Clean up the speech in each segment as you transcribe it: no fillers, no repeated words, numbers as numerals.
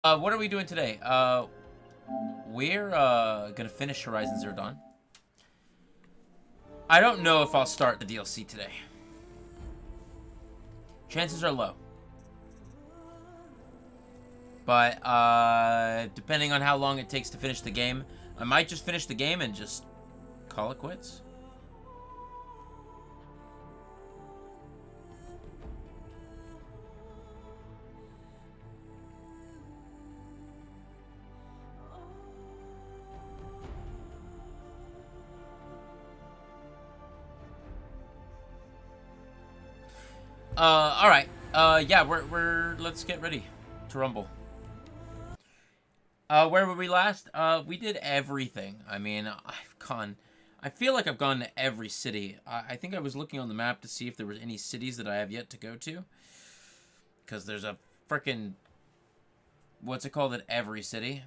What are we doing today? We're gonna finish Horizon Zero Dawn. I don't know if I'll start the DLC today. Chances are low. But, depending on how long it takes to finish the game, I might just finish the game and just call it quits. Alright. Yeah, let's get ready to rumble. Where were we last? We did everything. I mean, I feel like I've gone to every city. I think I was looking on the map to see if there was any cities that I have yet to go to. Because there's a frickin', what's it called, at every city.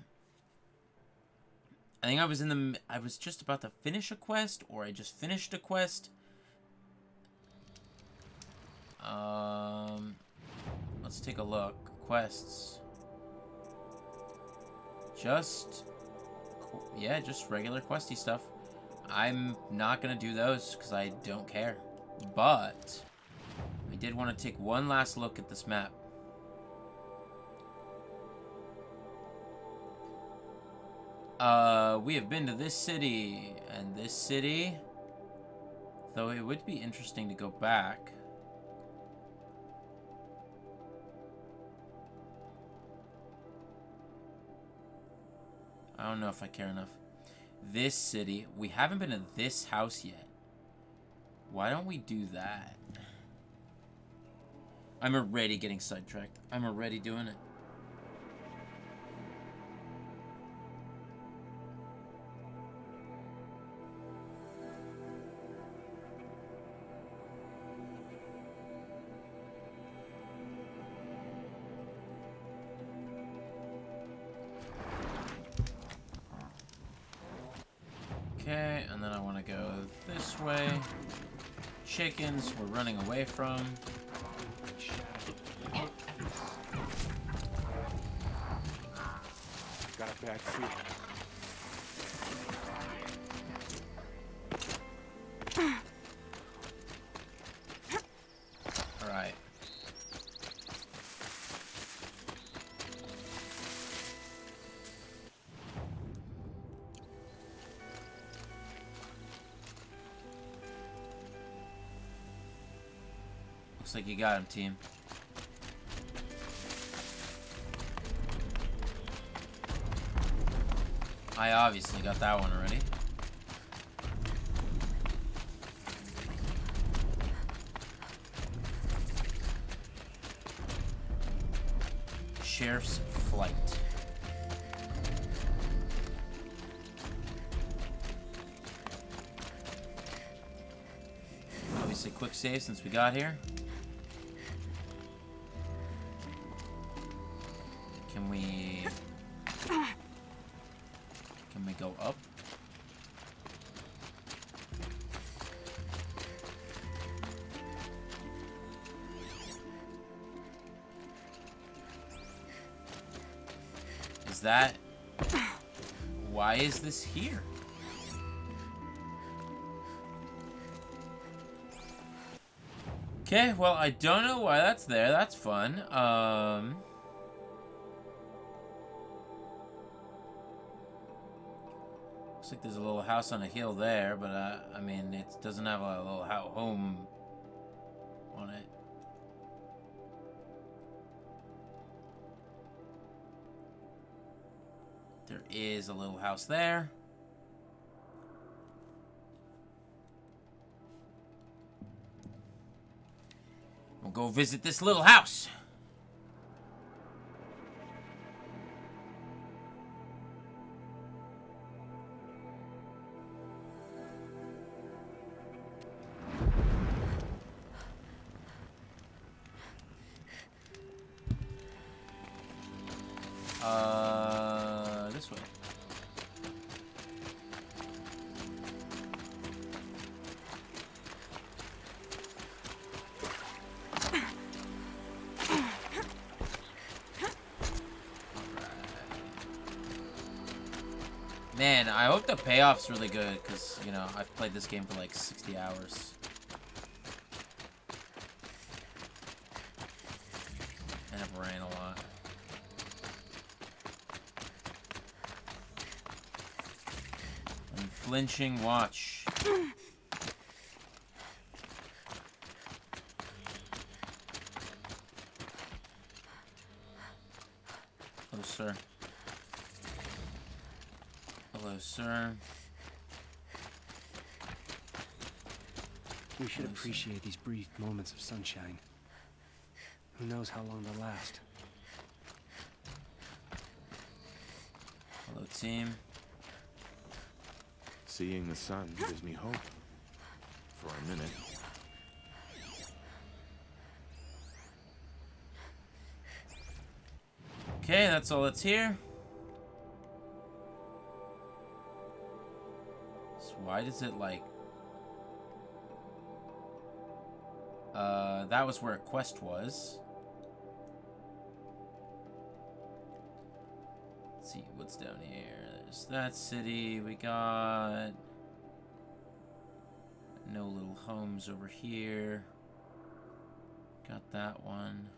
I think I was just about to finish a quest, or I just finished a quest. Let's take a look. Quests. Just regular questy stuff. I'm not gonna do those because I don't care. But I did want to take one last look at this map. We have been to this city and this city. Though it would be interesting to go back. I don't know if I care enough. This city. We haven't been to this house yet. Why don't we do that? I'm already getting sidetracked. I'm already doing it. Okay, and then I want to go this way. Chickens we're running away from. Got a bad feeling. Alright. Looks like you got him, team. I obviously got that one already. Sheriff's Flight. Obviously quick save since we got here. Can we go up? Is that... Why is this here? Okay, well, I don't know why that's there. That's fun. Looks like there's a little house on a hill there, but I mean, it doesn't have a little home on it. There is a little house there. We'll go visit this little house. This way. Man, I hope the payoff's really good, because, you know, I've played this game for like 60 hours. And I've ran a lot. Unflinching watch. Hello, sir. Hello, sir. We should appreciate these brief moments of sunshine. Who knows how long they'll last. Hello, team. Seeing the sun gives me hope. For a minute. Okay, that's all that's here. So why does it like... that was where a quest was. Let's see, what's down here? There's that city. We got... no little homes over here. Got that one.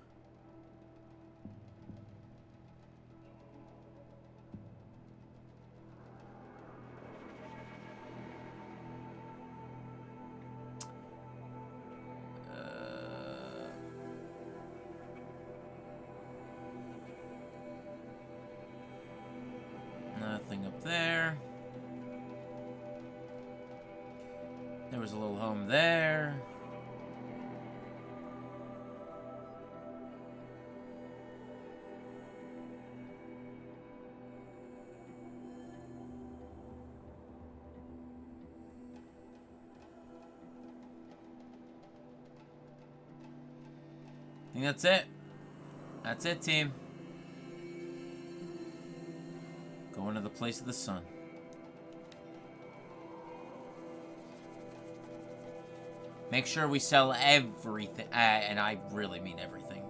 Nothing up there. There was a little home there. I think that's it. That's it, team. Going to the place of the sun. Make sure we sell everything, and I really mean everything.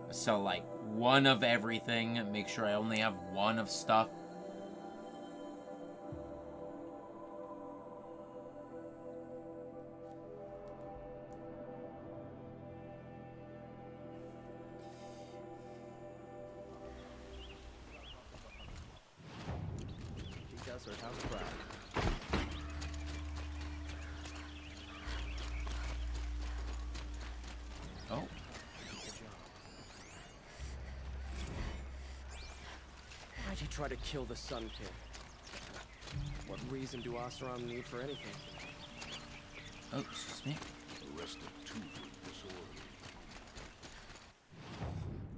Sell like one of everything. Make sure I only have one of stuff. Oh. Why'd you try to kill the Sun King? What reason do Oseram need for anything? Oh, excuse me.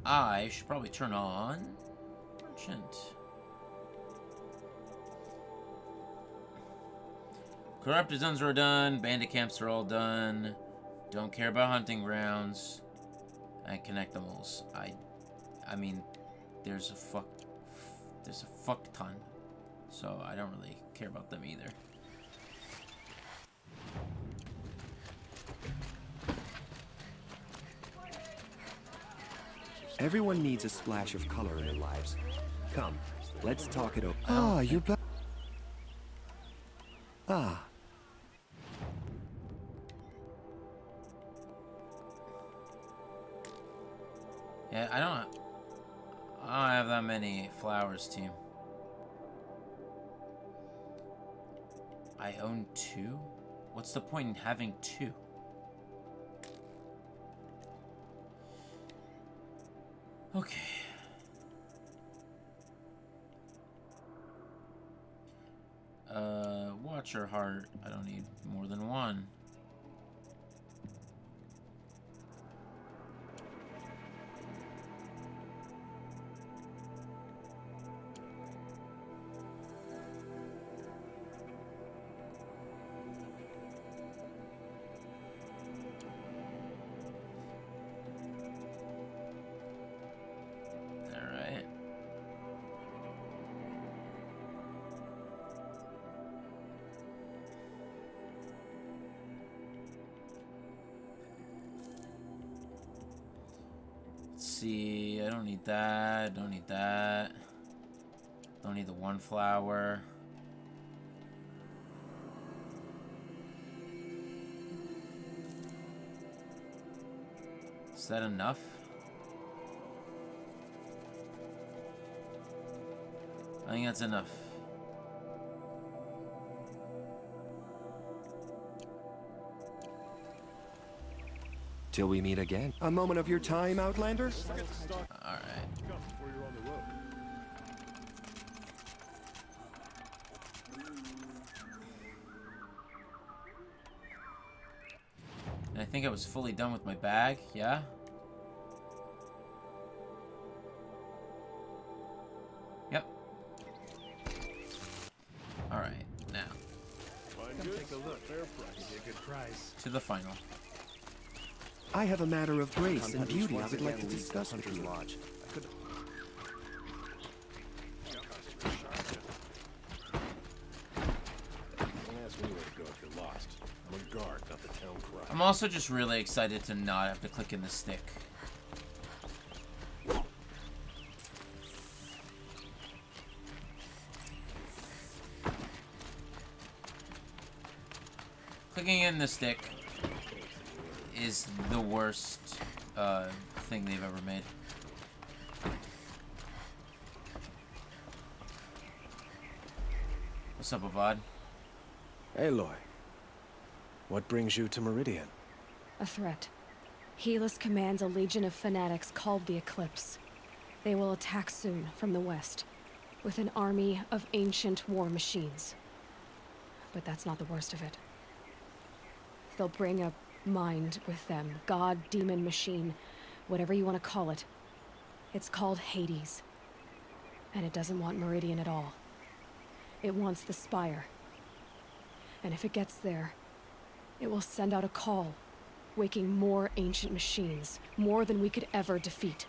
I should probably turn on Merchant. Corrupted zones are done. Bandit camps are all done. Don't care about hunting grounds. And connectimals. I mean, there's a fuck ton. So I don't really care about them either. Everyone needs a splash of color in their lives. Come, let's talk it over. You're back. Ah. Yeah, I don't have that many flowers, team. I own 2? What's the point in having 2? Okay. Watcher heart. I don't need more than 1. See, I don't need that, don't need that. Don't need the one flower. Is that enough? I think that's enough. Till we meet again. A moment of your time, Outlander? Alright. And I think I was fully done with my bag, yeah? Yep. Alright, now. Come take a look. Fair price. Be a good price. To the final. I have a matter of grace and beauty I would like to discuss with you. Lodge. I could... Don't ask me where to go if you're lost. I'm a guard, not the town crier. I'm also just really excited to not have to click in the stick. Clicking in the stick is the worst thing they've ever made. What's up, Avad? Aloy, what brings you to Meridian? A threat. Helis commands a legion of fanatics called the Eclipse. They will attack soon from the west, with an army of ancient war machines. But that's not the worst of it. They'll bring a mind with them. God, demon, machine, whatever you want to call it. It's called Hades. And it doesn't want Meridian at all. It wants the Spire. And if it gets there, it will send out a call, waking more ancient machines, more than we could ever defeat.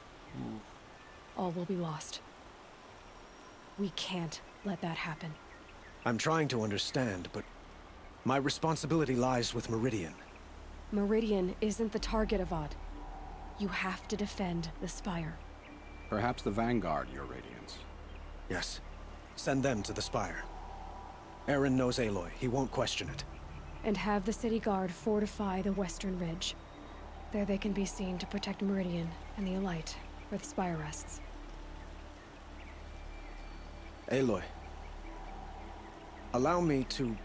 All will be lost. We can't let that happen. I'm trying to understand, but my responsibility lies with Meridian. Meridian isn't the target, Avad. You have to defend the Spire. Perhaps the Vanguard, Your Radiance. Yes. Send them to the Spire. Aaron knows Aloy. He won't question it. And have the city guard fortify the western ridge. There they can be seen to protect Meridian and the Elite, where the Spire rests. Aloy, allow me to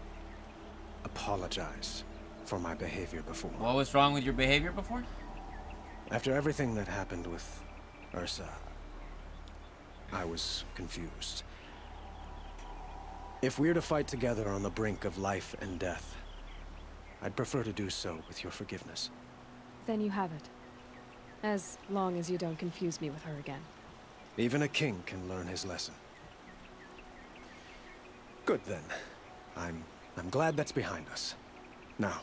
apologize for my behavior before. What was wrong with your behavior before? After everything that happened with Ursa, I was confused. If we're to fight together on the brink of life and death, I'd prefer to do so with your forgiveness. Then you have it. As long as you don't confuse me with her again. Even a king can learn his lesson. Good then. I'm glad that's behind us. Now,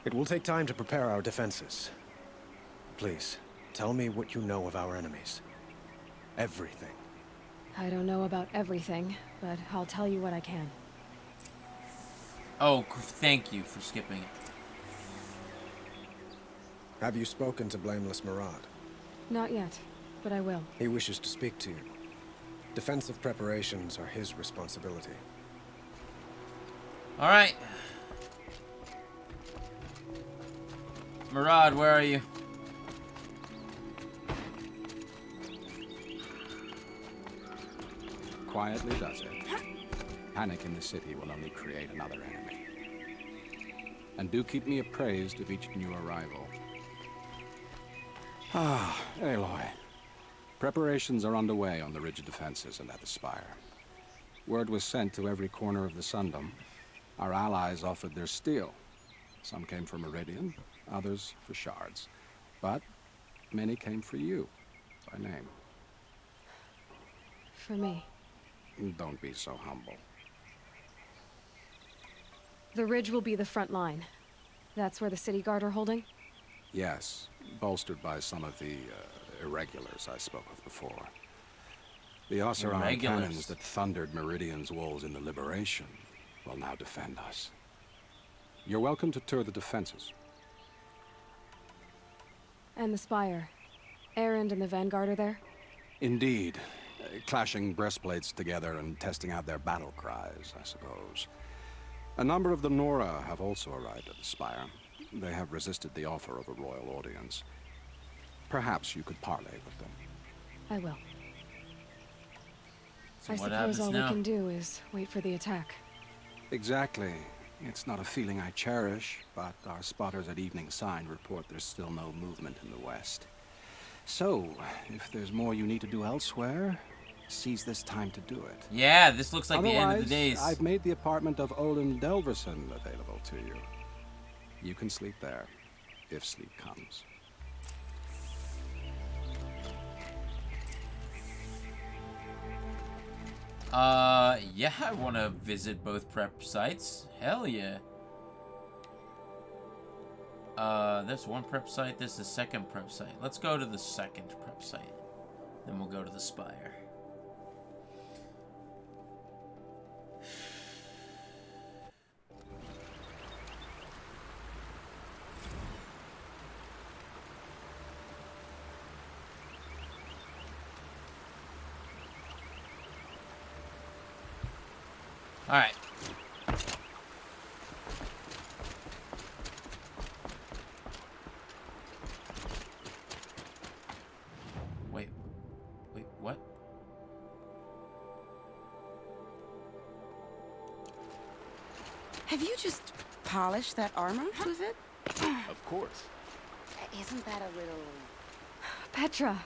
it will take time to prepare our defenses. Please, tell me what you know of our enemies. Everything. I don't know about everything, but I'll tell you what I can. Oh, thank you for skipping it. Have you spoken to Blameless Murad? Not yet, but I will. He wishes to speak to you. Defensive preparations are his responsibility. Alright. Murad, where are you? Quietly does it. Panic in the city will only create another enemy. And do keep me appraised of each new arrival. Ah, Aloy. Preparations are underway on the ridge of defenses and at the Spire. Word was sent to every corner of the Sundom. Our allies offered their steel. Some came for Meridian, others for shards. But many came for you, by name. For me. Don't be so humble. The ridge will be the front line. That's where the city guard are holding? Yes, bolstered by some of the irregulars I spoke of before. The Oseram Irregulars. cannons that thundered Meridian's walls in the Liberation will now defend us. You're welcome to tour the defenses. And the Spire. Erend and the Vanguard are there? Indeed. Clashing breastplates together and testing out their battle cries, I suppose. A number of the Nora have also arrived at the Spire. They have resisted the offer of a royal audience. Perhaps you could parley with them. I will. So I what suppose happens all now? we can do is wait for the attack. Exactly. It's not a feeling I cherish, but our spotters at Evening Sign report there's still no movement in the west. So, if there's more you need to do elsewhere, seize this time to do it. Yeah, this looks like the end of the Otherwise, days. I've made the apartment of Olin Delverson available to you. You can sleep there, if sleep comes. Yeah, I want to visit both prep sites. Hell yeah. There's one prep site, there's the second prep site. Let's go to the second prep site. Then we'll go to the Spire. Alright. Wait, what? Have you just polished that armor, was it? Of course. Isn't that a little... Petra!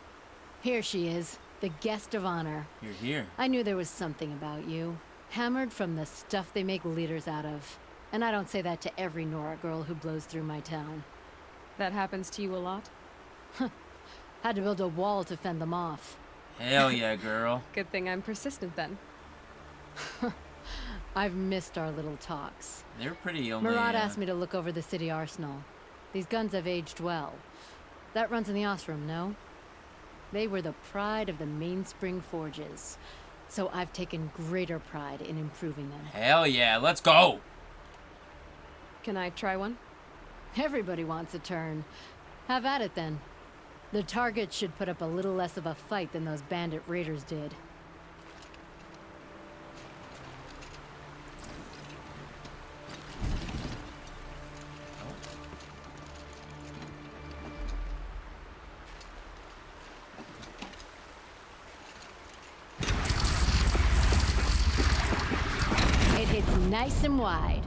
Here she is, the guest of honor. You're here. I knew there was something about you. Hammered from the stuff they make leaders out of. And I don't say that to every Nora girl who blows through my town. That happens to you a lot? Had to build a wall to fend them off. Hell yeah, girl. Good thing I'm persistent then. I've missed our little talks. They're pretty only... Murad asked me to look over the city arsenal. These guns have aged well. That runs in the Ostrom, no? They were the pride of the Mainspring Forges. So I've taken greater pride in improving them. Hell yeah, let's go! Can I try one? Everybody wants a turn. Have at it then. The targets should put up a little less of a fight than those bandit raiders did. It hits nice and wide.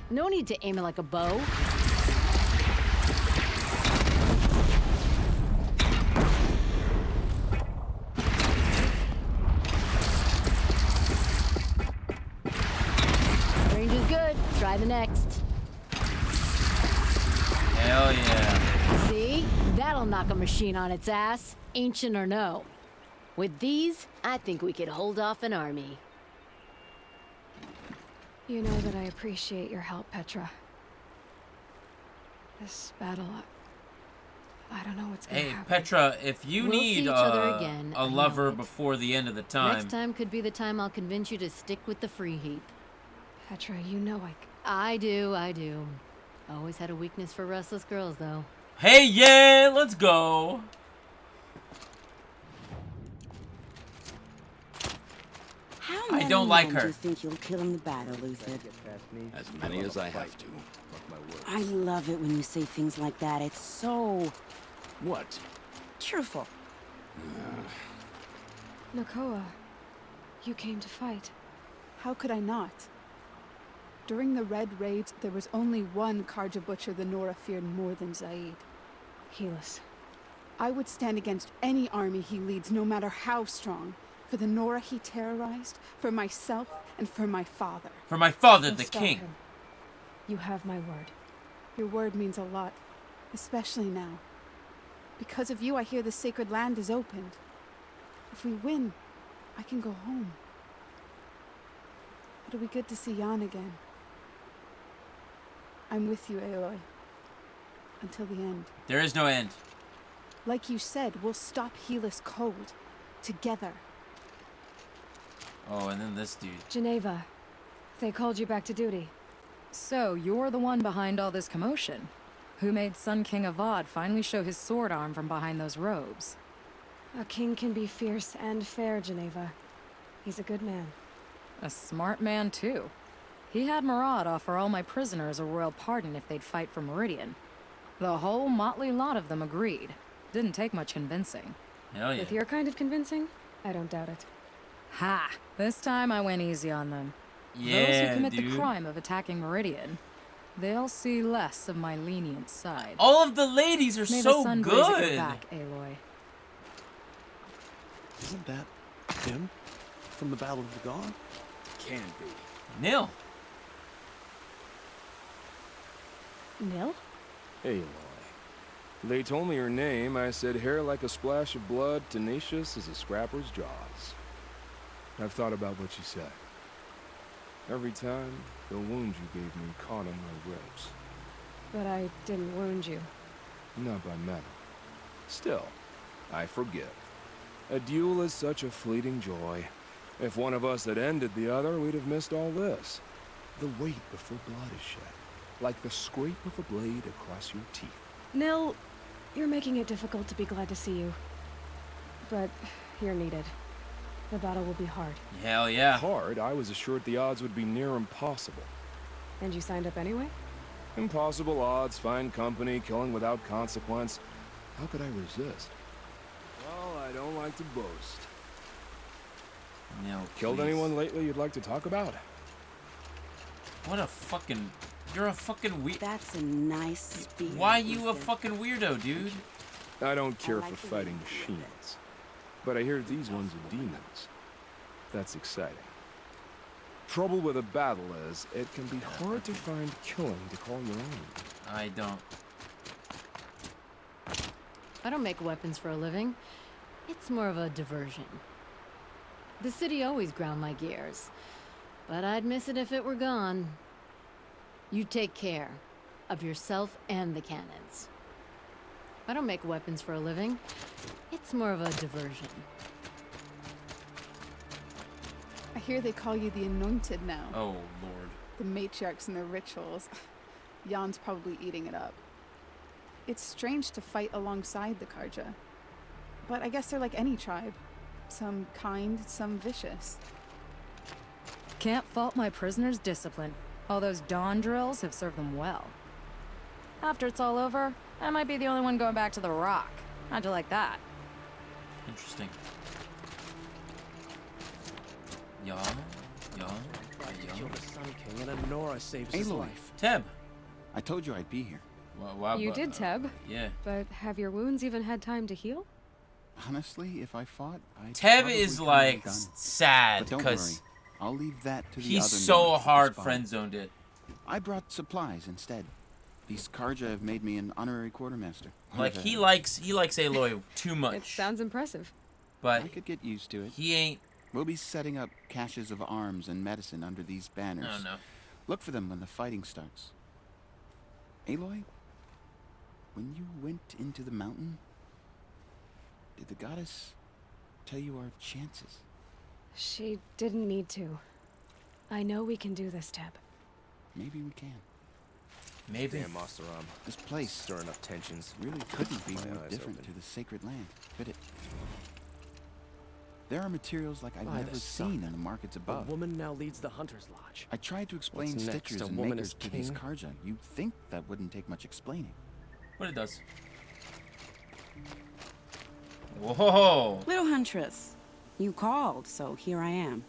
No need to aim it like a bow. Range is good. Try the next. Hell yeah. See? That'll knock a machine on its ass, ancient or no. With these, I think we could hold off an army. You know that I appreciate your help, Petra. This battle, I don't know what's gonna Hey, happen. Petra, if you We'll see need each other again, a I know lover it. before the end of the time... Next time could be the time I'll convince you to stick with the free heap. Petra, you know I do. Always had a weakness for restless girls, though. Hey, yeah, let's go! How I many don't like men her. do you think you'll kill in the battle, Luther? As many as I have to. I love it when you say things like that. It's so What? cheerful. Nakoa, you came to fight. How could I not? During the Red Raids, there was only one Karja Butcher the Nora feared more than Zaid. Helis. I would stand against any army he leads, no matter how strong. For the Nora he terrorized, for myself, and for my father. For my father, Don't the stop king. him. You have my word. Your word means a lot, especially now. Because of you, I hear the sacred land is opened. If we win, I can go home. It'll be good to see Jan again. I'm with you, Aloy. Until the end. There is no end. Like you said, we'll stop Helis cold. Together. Oh, and then this dude. Geneva, they called you back to duty. So, you're the one behind all this commotion? Who made Sun King Avad finally show his sword arm from behind those robes? A king can be fierce and fair, Geneva. He's a good man. A smart man, too. He had Murad offer all my prisoners a royal pardon if they'd fight for Meridian. The whole motley lot of them agreed. Didn't take much convincing. Hell yeah. With your kind of convincing, I don't doubt it. Ha! This time I went easy on them. Yeah, Those who commit dude. the crime of attacking Meridian, they'll see less of my lenient side. All of the ladies are May so the sun blaze at your good. back, Aloy. Isn't that him from the Battle of the Dawn? Can be. Nil. Nil? Aloy. They told me your name. I said hair like a splash of blood, tenacious as a scrapper's jaws. I've thought about what you said. Every time, the wound you gave me caught on my ribs. But I didn't wound you. Not by metal. Still, I forgive. A duel is such a fleeting joy. If one of us had ended the other, we'd have missed all this. The weight before blood is shed, like the scrape of a blade across your teeth. Nil, you're making it difficult to be glad to see you. But you're needed. The battle will be hard. Hell yeah. Hard, I was assured the odds would be near impossible. And you signed up anyway? Impossible odds, fine company, killing without consequence. How could I resist? Well, I don't like to boast. No. Killed please. anyone lately you'd like to talk about? What a fucking... You're a fucking weird... That's a nice spear. Why you a Ethan. fucking weirdo, dude? I don't care like for the way fighting you do it. machines. But I hear these ones are demons. That's exciting. Trouble with a battle is, it can be hard to find killing to call your own. I don't. I don't make weapons for a living. It's more of a diversion. The city always ground my gears, but I'd miss it if it were gone. You take care of yourself and the cannons. I don't make weapons for a living. It's more of a diversion. I hear they call you the Anointed now. Oh, Lord. The matriarchs and their rituals. Jan's probably eating it up. It's strange to fight alongside the Karja. But I guess they're like any tribe. Some kind, some vicious. Can't fault my prisoners' discipline. All those dawn drills have served them well. After it's all over, I might be the only one going back to the Rock. How'd you like that? Interesting. Yawn. Killed the Sun King, and Nora saves his Aloy. life. Teb. I told you I'd be here. You did, Teb. Yeah. But have your wounds even had time to heal? Honestly, if I fought, I'd Teb probably is come like undone. sad But don't because worry. I'll leave that to the he's other so knights to hard spy. friend zoned it. I brought supplies instead. These Karja have made me an honorary quartermaster. Like he likes Aloy too much. It sounds impressive. But I could get used to it. he ain't. We'll be setting up caches of arms and medicine under these banners. I don't know. Look for them when the fighting starts. Aloy, when you went into the mountain, did the goddess tell you our chances? She didn't need to. I know we can do this, Teb. Maybe we can. Maybe. Damn, Oseram. This place Stirring up tensions. really couldn't be My more eyes different open. to the sacred land, could it? There are materials like I've By never the seen sun. in the markets A above. woman now leads the Hunter's Lodge. I tried to explain What's next? stitchers A and woman makers is to these king? Karja. You'd think that wouldn't take much explaining. But it does. Whoa. Little Huntress, you called, so here I am.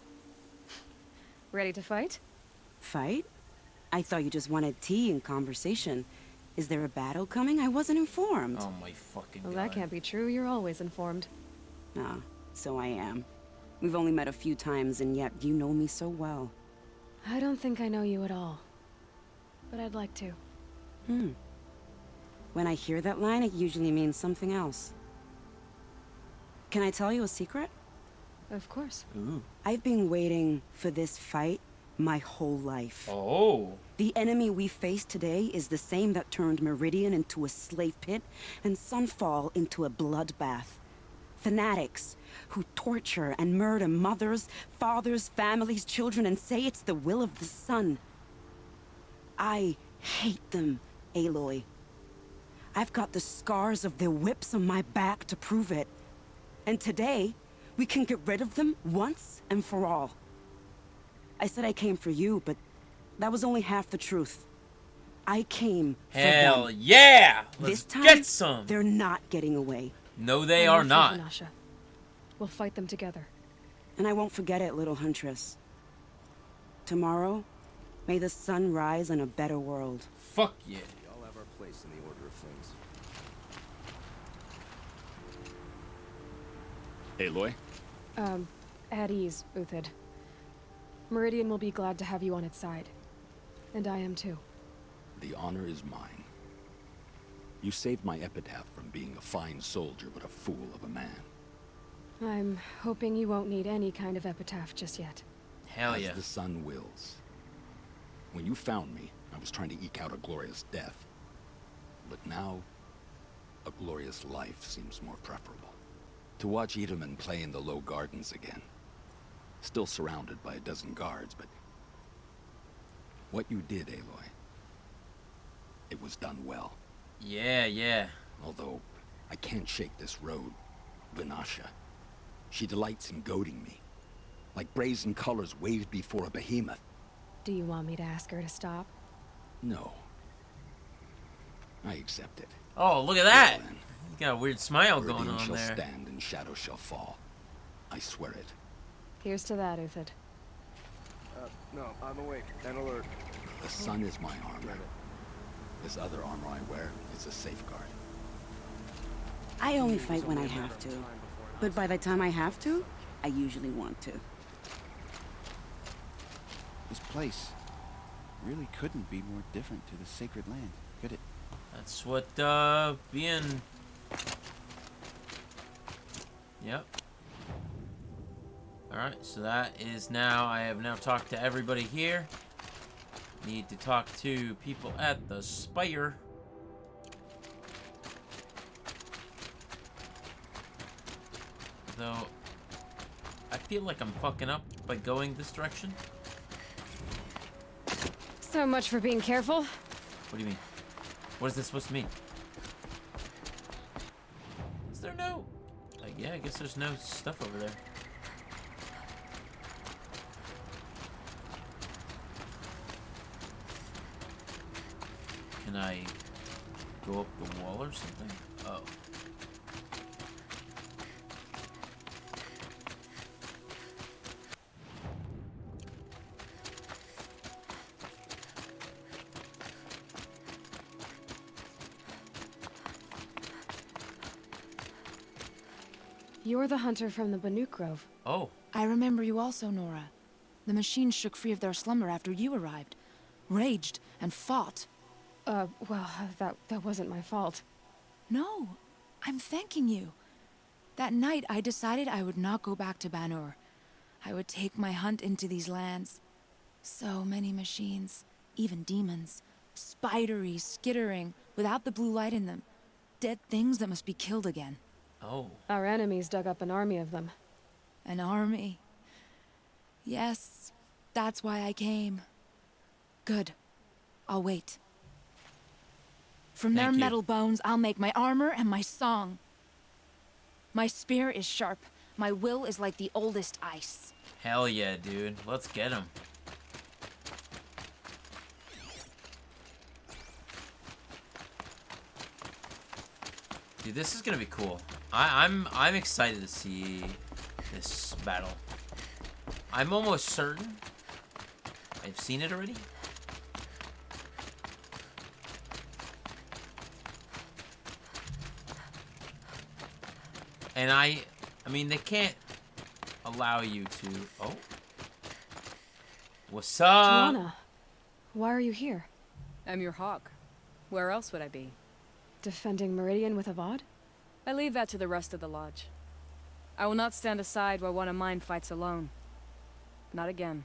Ready to fight? Fight? I thought you just wanted tea and conversation. Is there a battle coming? I wasn't informed. Oh my fucking Well, god. that can't be true. You're always informed. Ah, so I am. We've only met a few times, and yet you know me so well. I don't think I know you at all. But I'd like to. When I hear that line, it usually means something else. Can I tell you a secret? Of course. Ooh. I've been waiting for this fight my whole life. Oh. The enemy we face today is the same that turned Meridian into a slave pit and Sunfall into a bloodbath. Fanatics who torture and murder mothers, fathers, families, children, and say it's the will of the sun. I hate them, Aloy. I've got the scars of their whips on my back to prove it. And today, we can get rid of them once and for all. I said I came for you, but that was only half the truth. I came for them. Hell yeah! Let's This time, get some! they're not getting away. No, they I'm are with you, not. Vanasha. We'll fight them together. And I won't forget it, little huntress. Tomorrow, may the sun rise in a better world. Fuck yeah. We all have our place in the order of things. Aloy? At ease, Uthid. Meridian will be glad to have you on its side. And I am too. The honor is mine. You saved my epitaph from being a fine soldier, but a fool of a man. I'm hoping you won't need any kind of epitaph just yet. Hell yeah. As the sun wills. When you found me, I was trying to eke out a glorious death. But now, a glorious life seems more preferable. To watch Edelman play in the low gardens again. Still surrounded by a dozen guards, but... what you did, Aloy, it was done well. Yeah, yeah. Although, I can't shake this road, Vanasha. She delights in goading me. Like brazen colors waved before a behemoth. Do you want me to ask her to stop? No. I accept it. Oh, look at that! Well, then, You got a weird smile going Meridian on shall there. stand and shadow shall fall. I swear it. Here's to that, Uthid. No, I'm awake and alert. The sun is my armor. This other armor I wear is a safeguard. I only fight when I have to. But by the time I have to, I usually want to. This place really couldn't be more different to the sacred land, could it? That's what, being... Yep. Alright, so that is now... I have now talked to everybody here. Need to talk to people at the Spire. Though, I feel like I'm fucking up by going this direction. So much for being careful. What do you mean? What is this supposed to mean? Is there no... Like, yeah, I guess there's no stuff over there. Can I go up the wall or something? Oh. You're the hunter from the Banuk Grove. Oh. I remember you also, Nora. The machines shook free of their slumber after you arrived. Raged and fought. Well, that wasn't my fault. No, I'm thanking you. That night, I decided I would not go back to Banur. I would take my hunt into these lands. So many machines, even demons. Spidery, skittering, without the blue light in them. Dead things that must be killed again. Oh. Our enemies dug up an army of them. An army. Yes, that's why I came. Good. I'll wait. From their Thank you. metal bones, I'll make my armor and my song. My spear is sharp. My will is like the oldest ice. Hell yeah, dude. Let's get him. Dude, this is gonna be cool. I'm excited to see this battle. I'm almost certain I've seen it already. And I mean, they can't allow you to... Oh. What's up? Tawana, why are you here? I'm your hawk. Where else would I be? Defending Meridian with Avad? I leave that to the rest of the lodge. I will not stand aside while one of mine fights alone. Not again.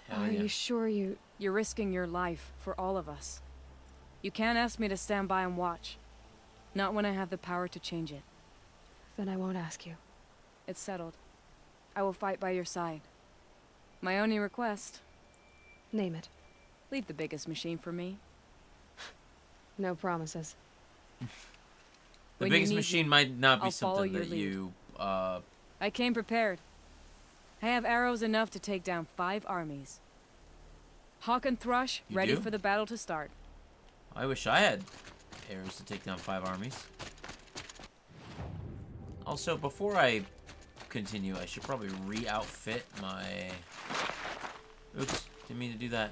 Hell Are yeah. you sure you... You're risking your life for all of us. You can't ask me to stand by and watch. Not when I have the power to change it. Then I won't ask you. It's settled. I will fight by your side. My only request, Name it. leave the biggest machine for me. No promises. The When you biggest need machine me, might not be I'll follow something your that lead. you I came prepared. I have arrows enough to take down 5 armies. Hawk and Thrush, You ready do? for the battle to start. I wish I had arrows to take down 5 armies. Also, before I continue, I should probably re-outfit my... Oops, didn't mean to do that.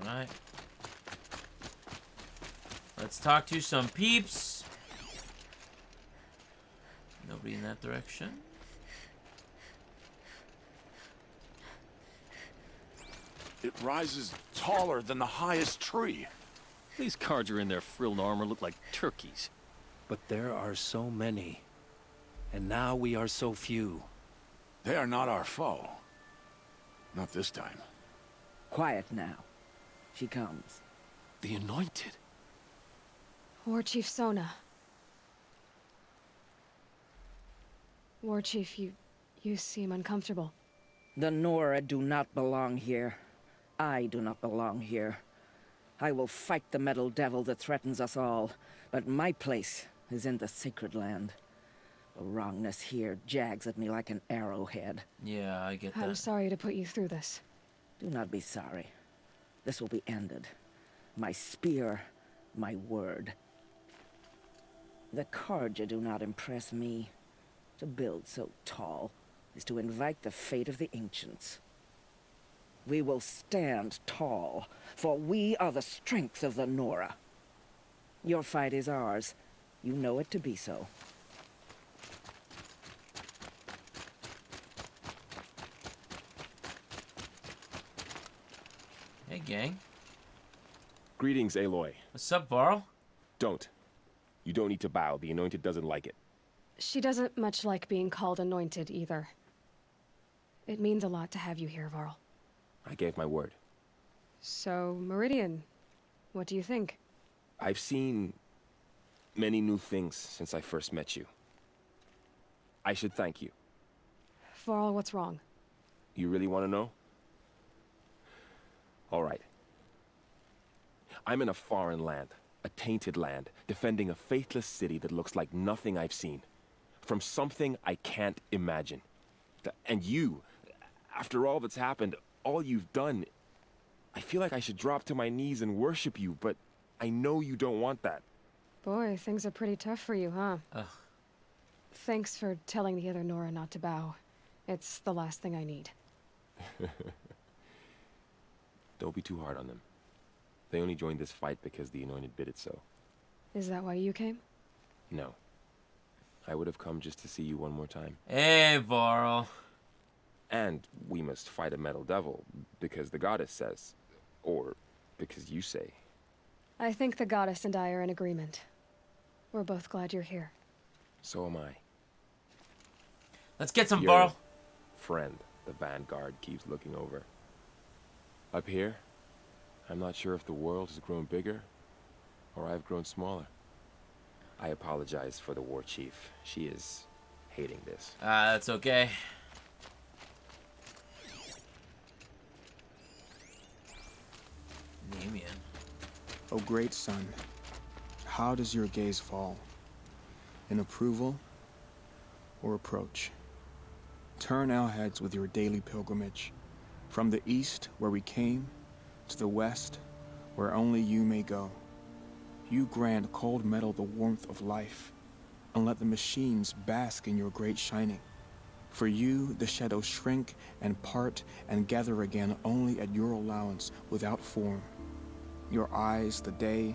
Alright. Let's talk to some peeps. Nobody in that direction. It rises taller than the highest tree. These Carja in their frilled armor look like turkeys. But there are so many. And now we are so few. They are not our foe. Not this time. Quiet now. She comes. The Anointed. War Chief Sona. War Chief, you seem uncomfortable. The Nora do not belong here. I do not belong here. I will fight the metal devil that threatens us all, but my place is in the sacred land. The wrongness here jags at me like an arrowhead. Yeah, I get that. I'm sorry to put you through this. Do not be sorry. This will be ended. My spear, my word. The Carja do not impress me. To build so tall is to invite the fate of the ancients. We will stand tall, for we are the strength of the Nora. Your fight is ours. You know it to be so. Hey, gang. Greetings, Aloy. What's up, Varl? Don't. You don't need to bow. The Anointed doesn't like it. She doesn't much like being called anointed either. It means a lot to have you here, Varl. I gave my word. So, Meridian, what do you think? I've seen many new things since I first met you. I should thank you. Varl, what's wrong? You really want to know? All right. I'm in a foreign land, a tainted land, defending a faithless city that looks like nothing I've seen. From something I can't imagine. And you, after all that's happened, all you've done, I feel like I should drop to my knees and worship you, but I know you don't want that. Boy, things are pretty tough for you, huh? Ugh. Thanks for telling the other Nora not to bow. It's the last thing I need. Don't be too hard on them. They only joined this fight because the Anointed bid it so. Is that why you came? No. I would have come just to see you one more time. Hey, Varl. And we must fight a metal devil, because the goddess says. Or because you say. I think the goddess and I are in agreement. We're both glad you're here. So am I. Let's get some Your Varl. friend, the Vanguard, keeps looking over. Up here, I'm not sure if the world has grown bigger, or I've grown smaller. I apologize for the war chief. She is hating this. That's okay. Damien. O great sun, how does your gaze fall? In approval or approach? Turn our heads with your daily pilgrimage, from the east where we came, to the west where only you may go. You grant cold metal the warmth of life, and let the machines bask in your great shining. For you, the shadows shrink and part and gather again only at your allowance without form. Your eyes, the day,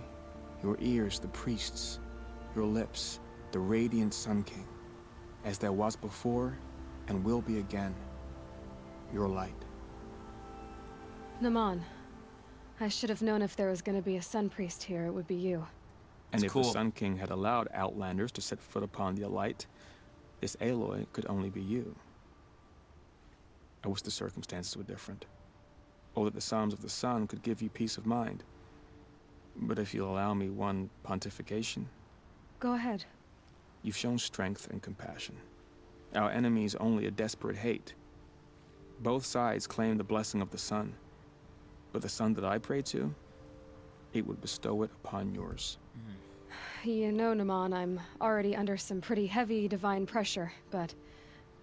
your ears, the priests, your lips, the radiant Sun King, as there was before and will be again, your light. Naman, I should have known if there was gonna be a Sun Priest here, it would be you. And That's if cool. the Sun King had allowed Outlanders to set foot upon the Alight, This Aloy could only be you. I wish the circumstances were different, or that the Psalms of the Sun could give you peace of mind. But if you'll allow me one pontification... Go ahead. You've shown strength and compassion. Our enemy's only a desperate hate. Both sides claim the blessing of the sun, but the sun that I pray to, it would bestow it upon yours. You know, Naman, I'm already under some pretty heavy divine pressure, but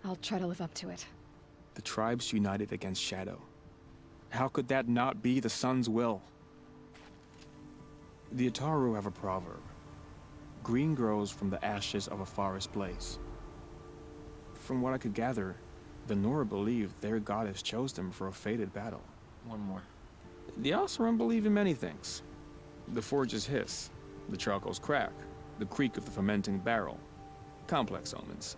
I'll try to live up to it. The tribes united against Shadow. How could that not be the sun's will? The Ataru have a proverb. Green grows from the ashes of a forest blaze. From what I could gather, the Nora believe their goddess chose them for a fated battle. One more. The Oseram believe in many things. The forges hiss, the charcoals crack, the creak of the fermenting barrel. Complex omens.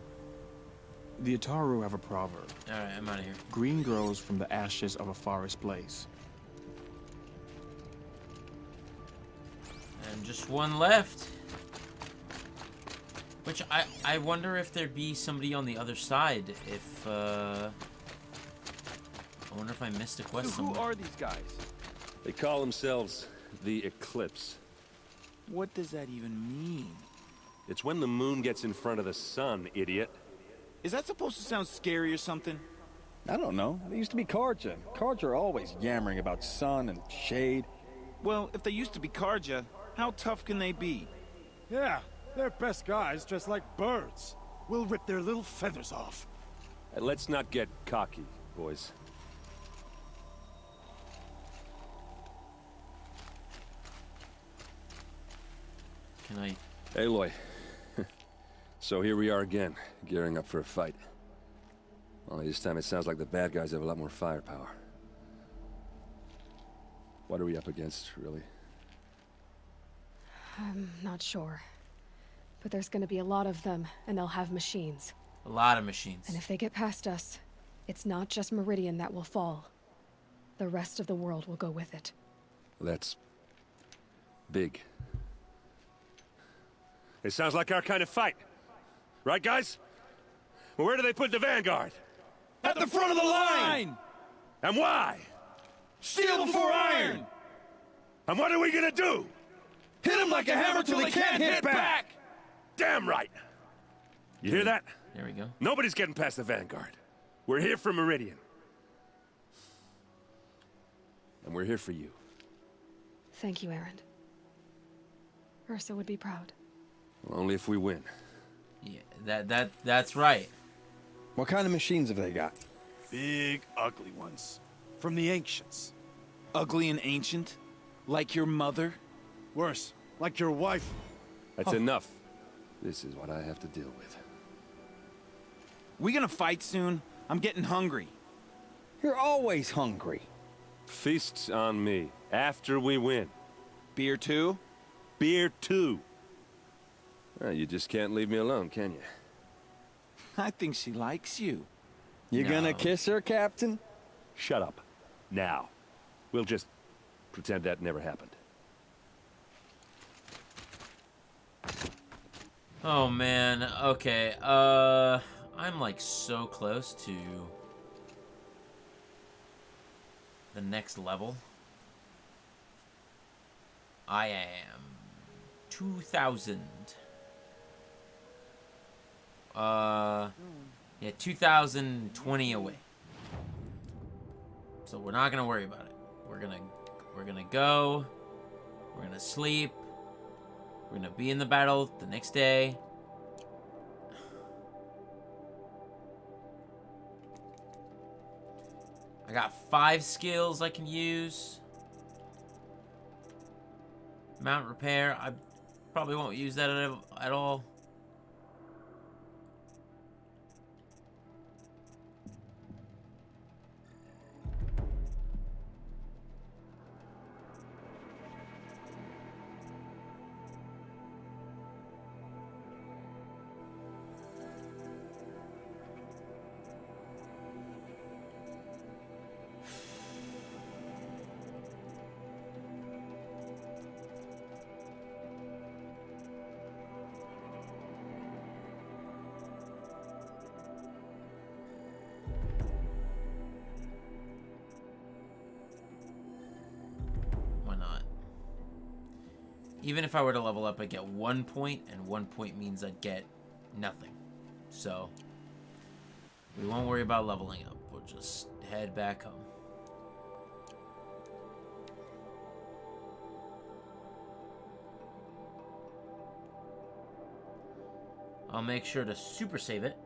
The Ataru have a proverb. Alright, I'm out of here. Green grows from the ashes of a forest blaze. And just one left. Which, I wonder if there'd be somebody on the other side, if, I wonder if I missed a quest So who somewhere. are these guys? They call themselves the Eclipse. What does that even mean? It's when the moon gets in front of the sun, idiot. Is that supposed to sound scary or something? I don't know. They used to be Karja. Karja are always yammering about sun and shade. Well, if they used to be Karja, how tough can they be? Yeah, they're best guys dressed like birds. We'll rip their little feathers off. Let's not get cocky, boys. Can I... Aloy. So here we are again, gearing up for a fight. Only this time it sounds like the bad guys have a lot more firepower. What are we up against, really? I'm not sure. But there's gonna be a lot of them, and they'll have machines. A lot of machines. And if they get past us, it's not just Meridian that will fall. The rest of the world will go with it. That's... big. It sounds like our kind of fight. Right, guys? Well, where do they put the Vanguard? At the front of the line! And why? Steel before iron! And what are we gonna do? Hit them like a hammer till they can't hit back! Damn right! You hear that? There we go. Nobody's getting past the Vanguard. We're here for Meridian. And we're here for you. Thank you, Erend. Ursa would be proud. Well, only if we win. Yeah, that's right. What kind of machines have they got? Big, ugly ones. From the ancients. Ugly and ancient? Like your mother? Worse, like your wife. That's enough. This is what I have to deal with. We gonna fight soon? I'm getting hungry. You're always hungry. Feasts on me, after we win. Beer too? Beer too. Well, you just can't leave me alone, can you? I think she likes you. You gonna kiss her, Captain? Shut up. Now. We'll just pretend that never happened. Oh man, okay, I'm like so close to the next level. I am 2,000. Yeah, 2,020 away. So we're not gonna worry about it. We're gonna go. We're gonna sleep. We're gonna be in the battle the next day. I got 5 skills I can use. Mount repair. I probably won't use that at all. Even if I were to level up, I'd get 1 point, and 1 point means I'd get nothing. So, we won't worry about leveling up. We'll just head back home. I'll make sure to super save it.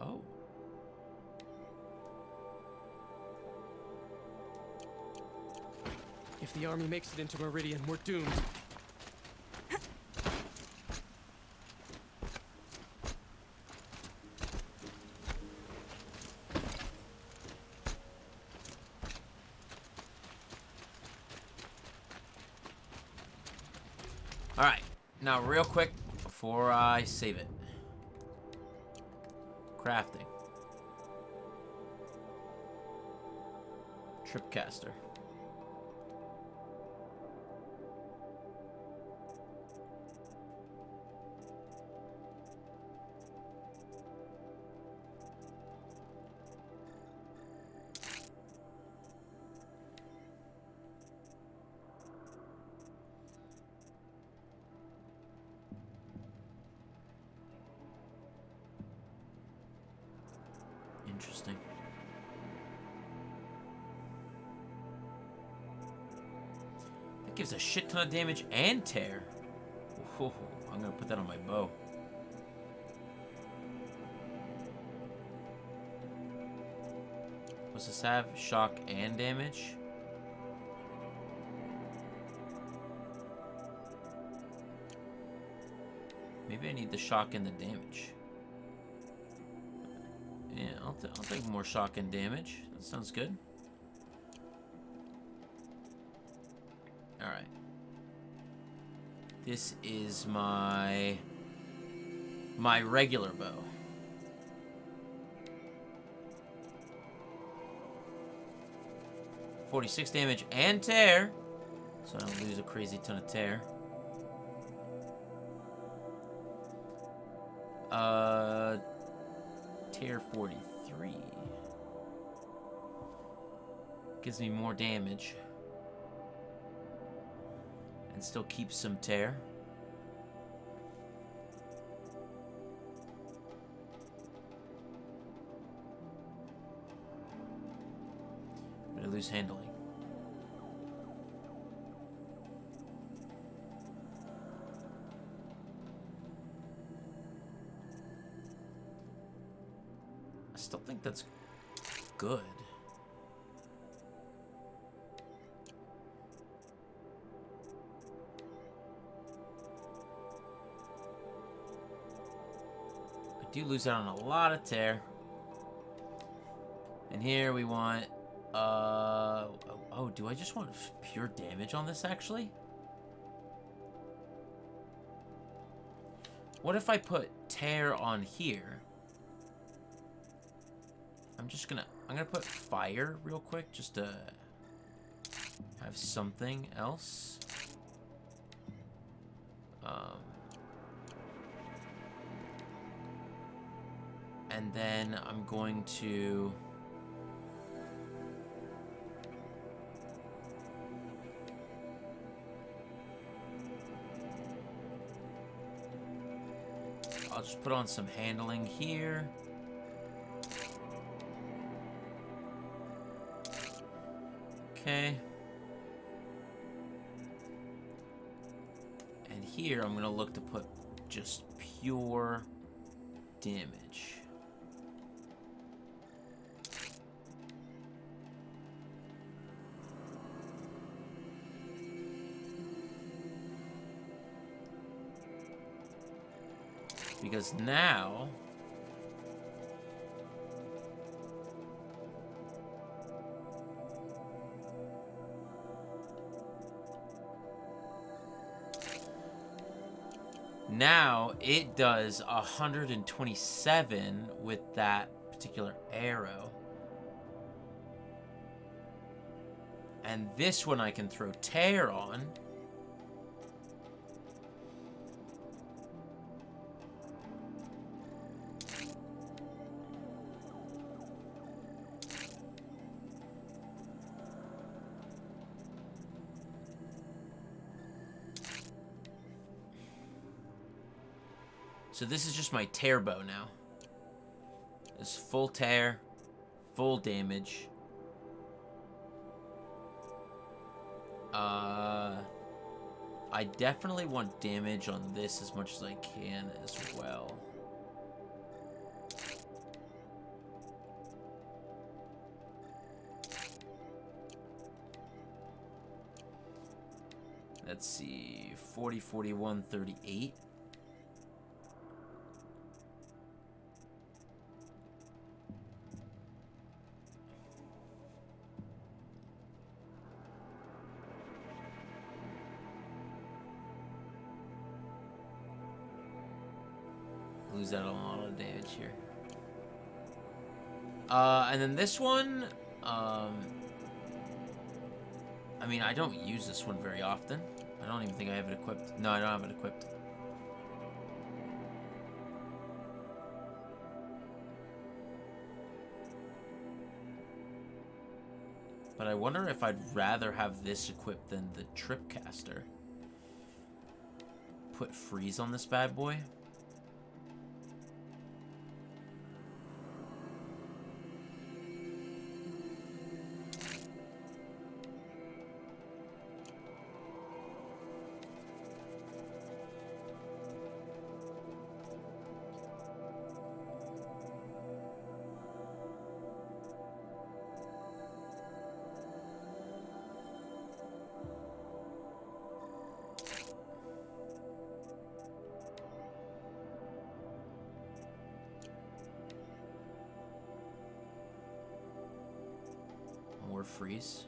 Oh. If the army makes it into Meridian, we're doomed. Alright, now real quick before I save it. Crafting. Tripcaster. Interesting. That gives a shit ton of damage and tear. Ooh, I'm gonna put that on my bow. What's this have? Shock and damage? Maybe I need the shock and the damage. Yeah, I'll take more shock and damage. That sounds good. Alright. This is my regular bow. .46 damage and tear. So I don't lose a crazy ton of tear. Tear 43. Gives me more damage. And still keeps some tear. But I lose handling. I still think that's good. I do lose out on a lot of tear. And here we want, oh, do I just want pure damage on this actually? What if I put tear on here? I'm gonna put fire real quick just to have something else. And then I'm going to I'll just put on some handling here. Okay. And here I'm gonna look to put just pure damage. Because now it does 127 with that particular arrow. And this one I can throw tear on. So this is just my tear bow now. It's full tear, full damage. I definitely want damage on this as much as I can as well. Let's see, 40, 41, 38. Lose out a lot of damage here. And then this one, I mean, I don't use this one very often. I don't even think I have it equipped. No, I don't have it equipped. But I wonder if I'd rather have this equipped than the Tripcaster. Put freeze on this bad boy. Freeze.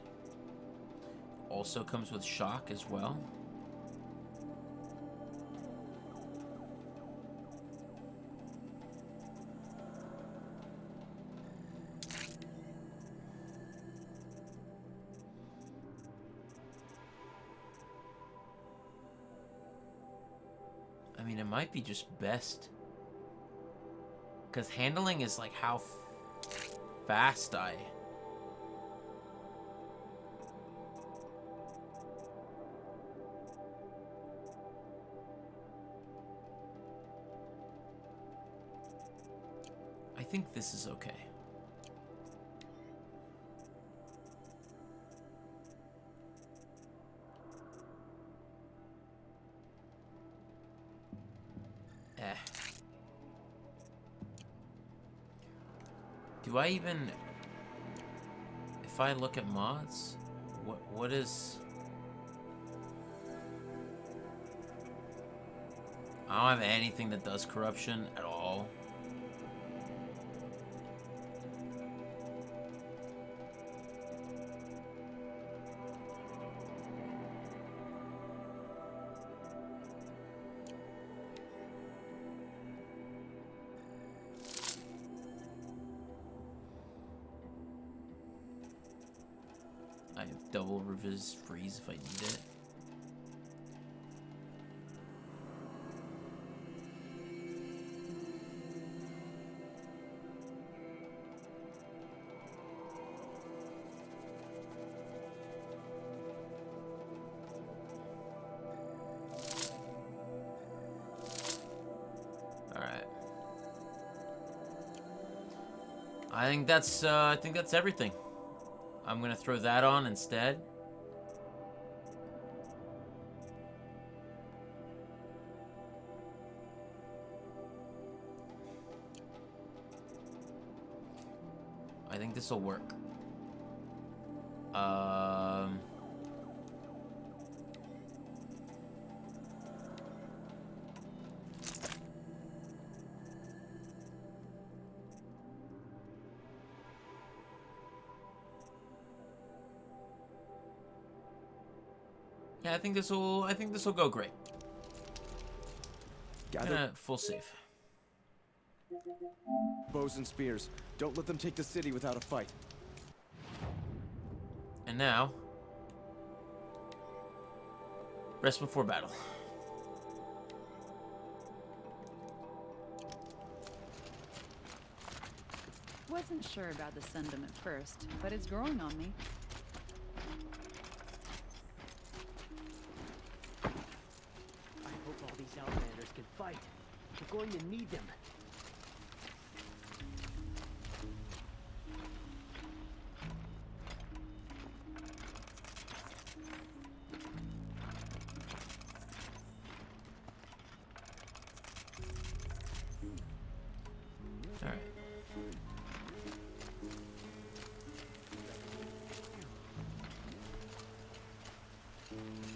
Also comes with shock as well. I mean, it might be just best. Because handling is like how fast I... I think this is okay. Do I even... If I look at mods, what is... I don't have anything that does corruption at all. I have double revis freeze if I need it. All right. I think that's everything. I'm gonna throw that on instead. I think this will work. Yeah, I think this will go great. Full save. Bows and spears. Don't let them take the city without a fight. And now, rest before battle. Wasn't sure about the sentiment at first, but it's growing on me. I hope all these Outlanders can fight. We're going to need them. Alright.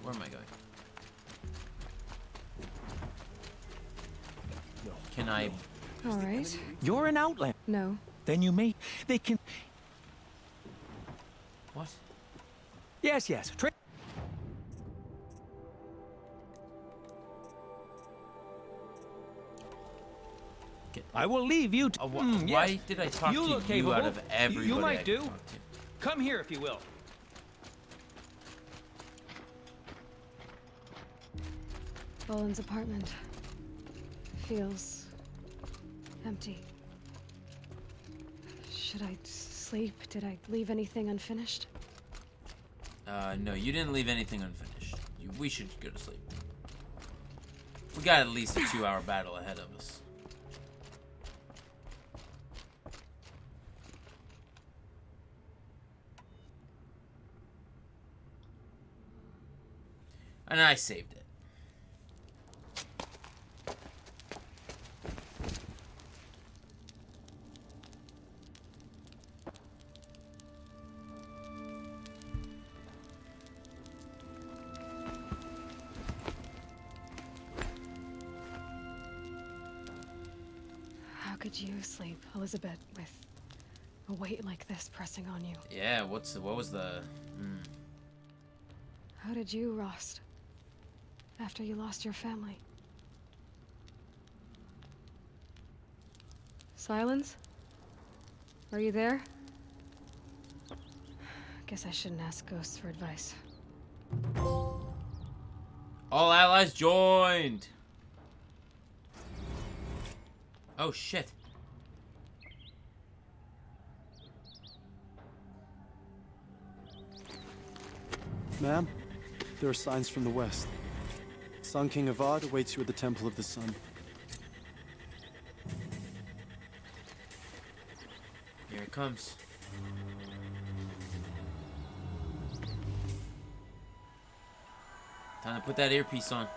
Where am I going? Can I... All right. You're an outlander. No. Then you may... They can... What? Yes, yes. I will leave you to... why yes. did I talk you to look you capable. out of everybody You I might could do. talk to? Come here if you will. Boland's apartment feels empty. Should I sleep? Did I leave anything unfinished? No, you didn't leave anything unfinished. We should go to sleep. We got at least a 2-hour battle ahead of us. And I saved it. How could you sleep, Elizabeth, with a weight like this pressing on you? Yeah, what was the... How did you, Rost? After you lost your family? Silence? Are you there? Guess I shouldn't ask ghosts for advice. All allies joined! Oh, shit. Ma'am, there are signs from the west. Sun King Avad awaits you at the Temple of the Sun. Here it comes. Time to put that earpiece on.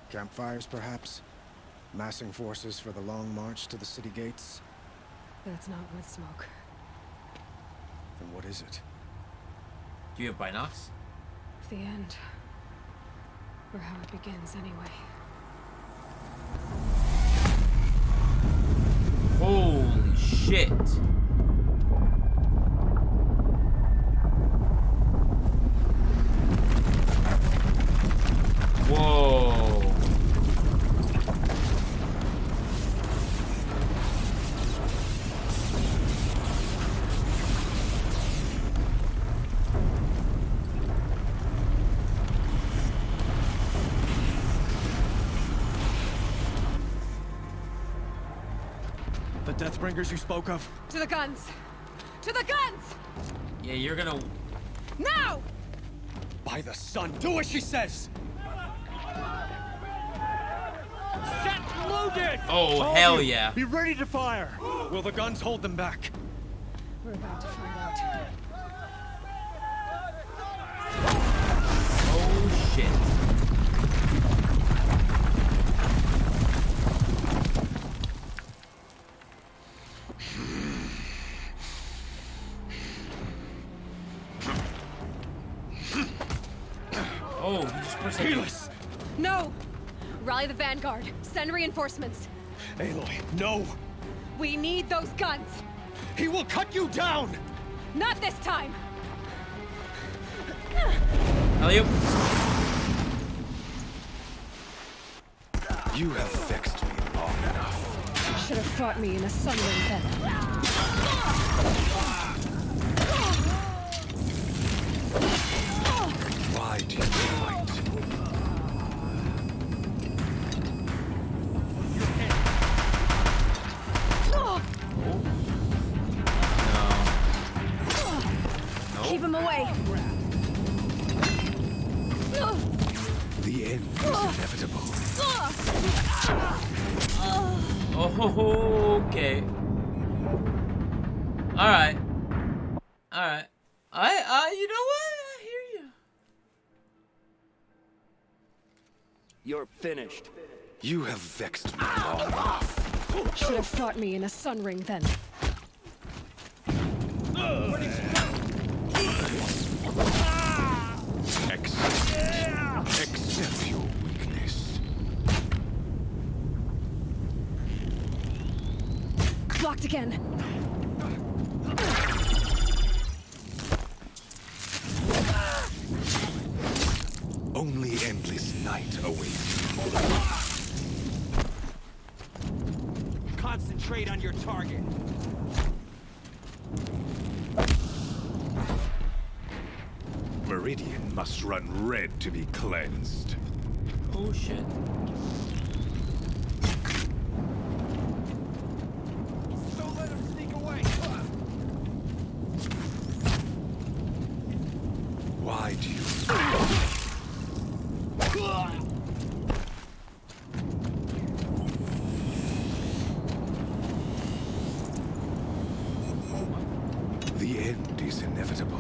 Campfires, perhaps? Massing forces for the long march to the city gates? That's not wood smoke. Then what is it? Do you have binocs? The end. Or how it begins, anyway. Holy shit. Whoa. The Deathbringers you spoke of? To the guns! To the guns! Yeah, you're gonna... Now! By the sun, do as she says! Set loaded! Oh, All hell you, yeah. Be ready to fire! Will the guns hold them back? We're about to find out. Oh, shit. Oh, he just pushed Heedless! No! Rally the vanguard. Send reinforcements. Aloy, no! We need those guns! He will cut you down! Not this time! Elliot. You have vexed me long enough. Should have fought me in a sunling then. Why do you fight? keep him away. The end is inevitable. Oh, okay. Alright. Alright. You know what? I hear you. You're finished. You have vexed me long enough. Should have fought me in a sun ring then. Accept your weakness. Blocked again. Only endless night awaits. Concentrate on your target. Meridian must run red to be cleansed. Oh shit. Don't let him sneak away. Why do you... The end is inevitable.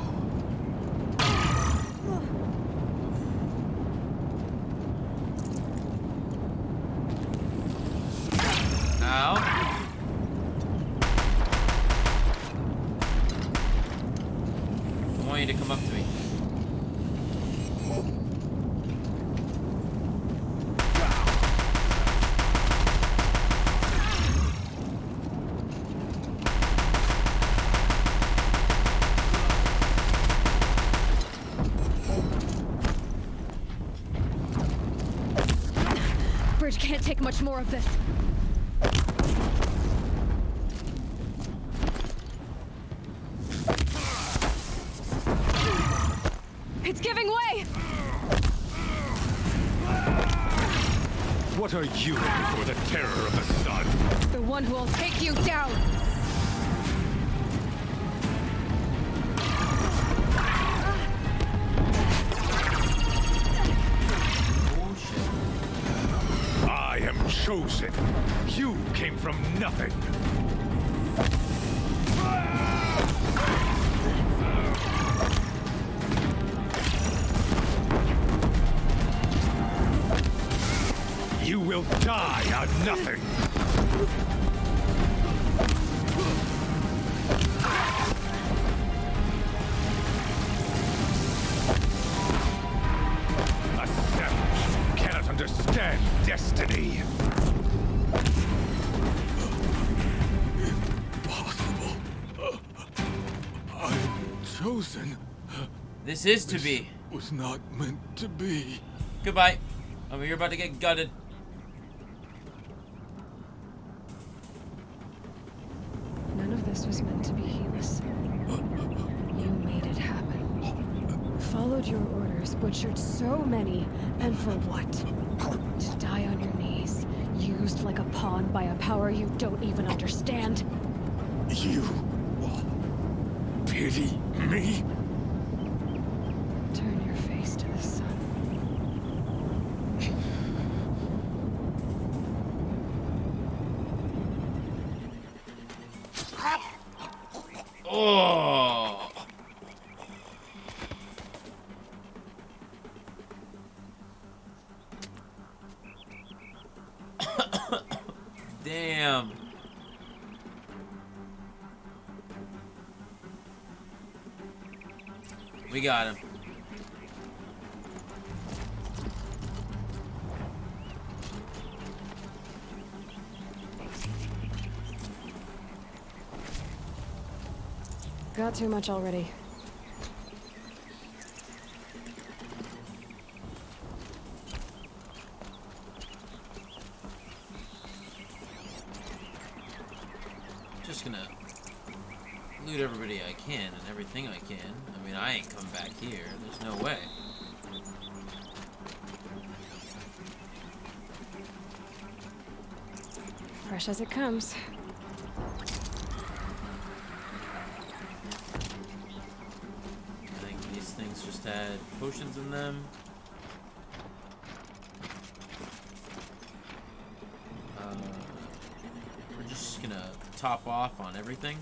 Ow. I want you to come up to me. Bridge can't take much more of this. It's giving way! What are you before the terror of the sun? The one who will take you down! I am chosen. You came from nothing. You will die on nothing. A savage cannot understand destiny. Impossible. I'm chosen. This is to be. Was not meant to be. Goodbye. I mean, you're about to get gutted. None of this was meant to be, Helis. You made it happen. Followed your orders, butchered so many, and for what? To die on your knees, used like a pawn by a power you don't even understand. You pity me? Turn your face to the sun. Oh. Damn. We got him. Got too much already. Just gonna loot everybody I can and everything I can. I mean, I ain't coming back here. There's no way. Fresh as it comes. just had potions in them. We're just gonna top off on everything.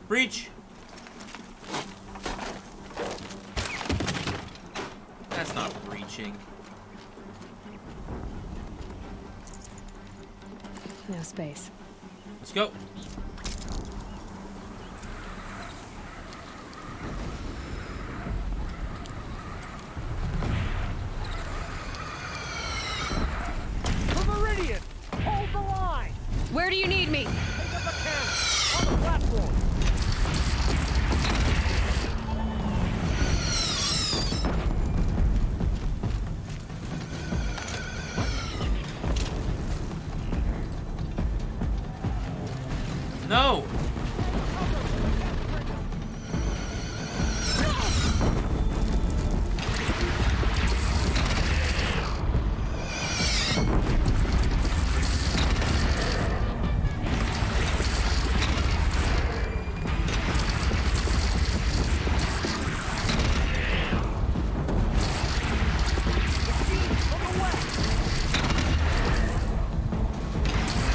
Breach! That's not breaching. No space. Let's go. For Meridian! Hold the line! Where do you need me? Pick up a cannon! On the platform! No!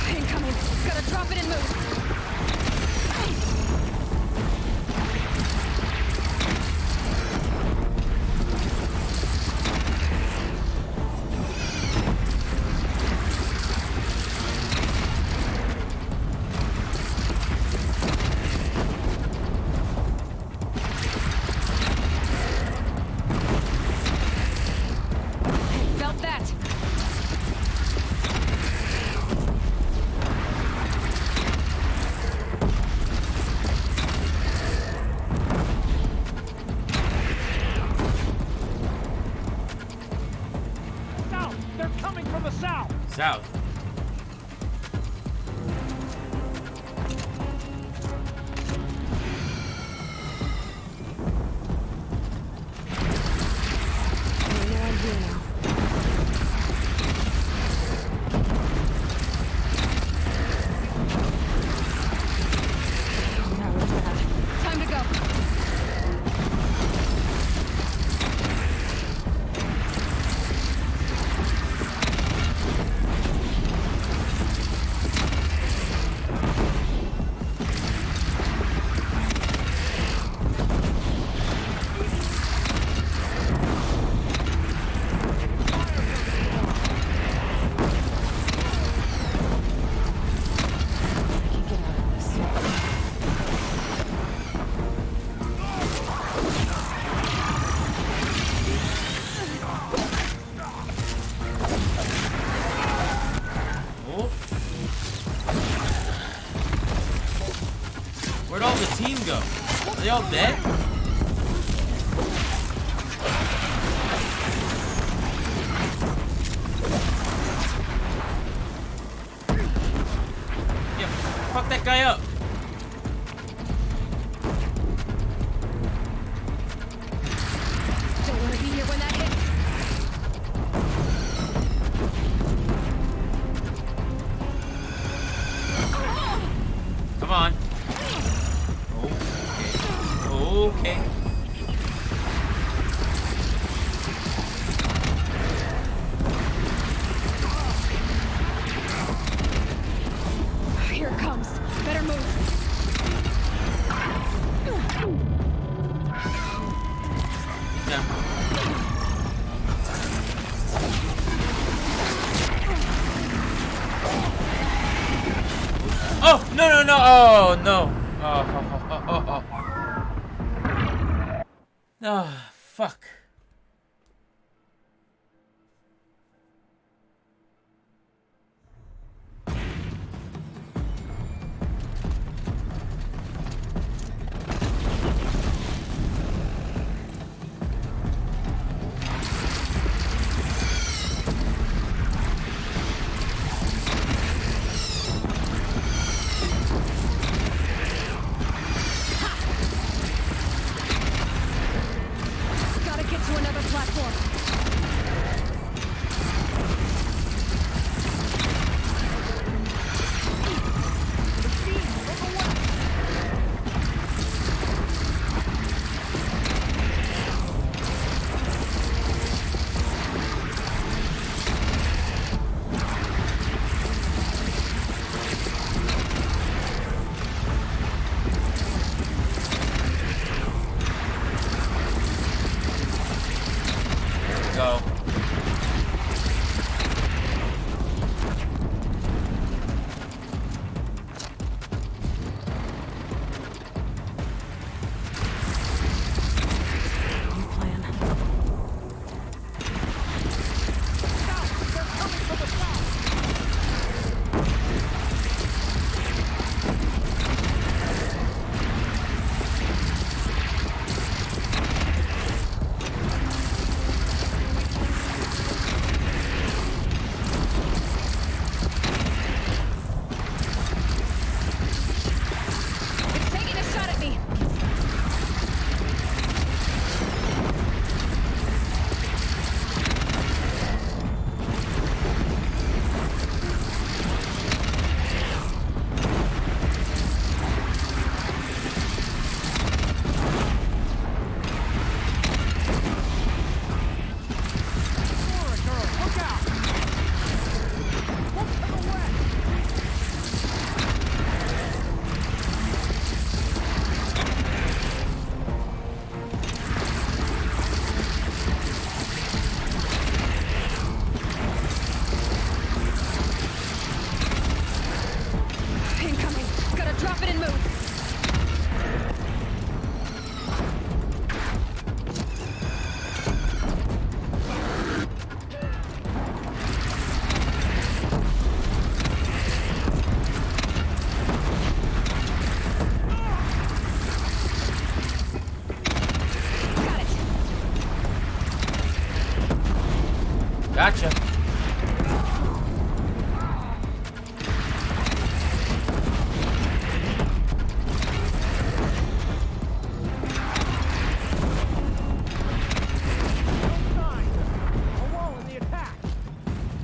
Incoming. Gotta drop it and move. Felt that. South! They're coming from the south! South. Time to go. Oh. Where'd all the team go? Are they all dead? Yeah, fuck that guy up. Don't want to be here when that hits. Come on. Okay. Okay. Here it comes. Better move. Yeah. Oh, no. Oh, no. Oh. Oh, fuck. Gotta get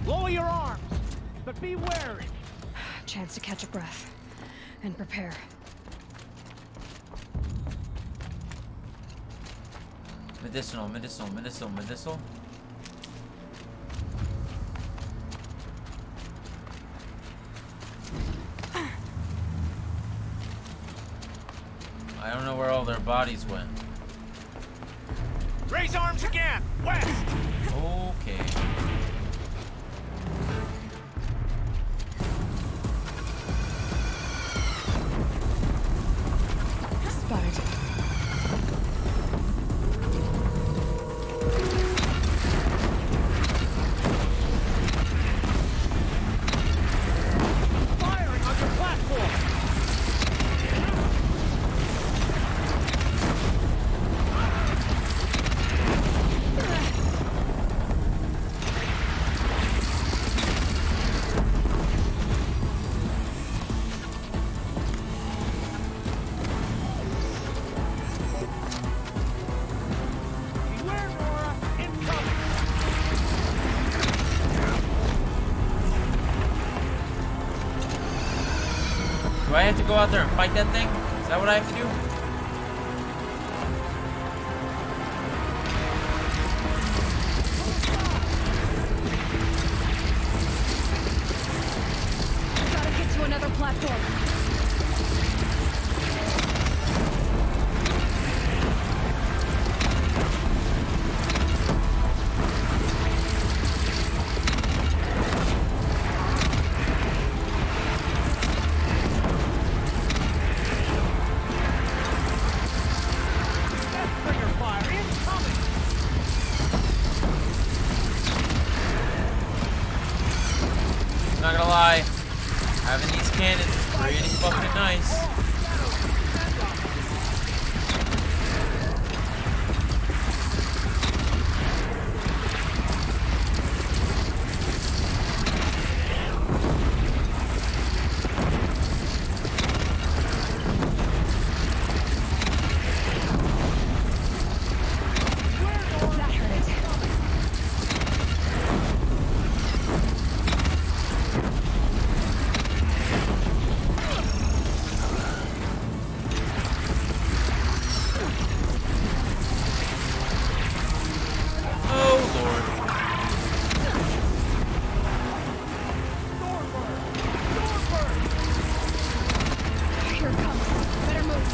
Lower your arms, but be wary. Chance to catch a breath and prepare. Medicinal, medicinal, medicinal, medicinal. I don't know where all their bodies went. Raise arms again! West! Okay. Spotted. Firing on your platform! Beware, Nora! Incoming! Do I have to go out there and fight that thing? Is that what I have to do? Gotta get to another platform. Deathbringer fire incoming! Not gonna lie, having these cannons is pretty fucking nice. That hurt it. Oh lord. Here it comes. Better move.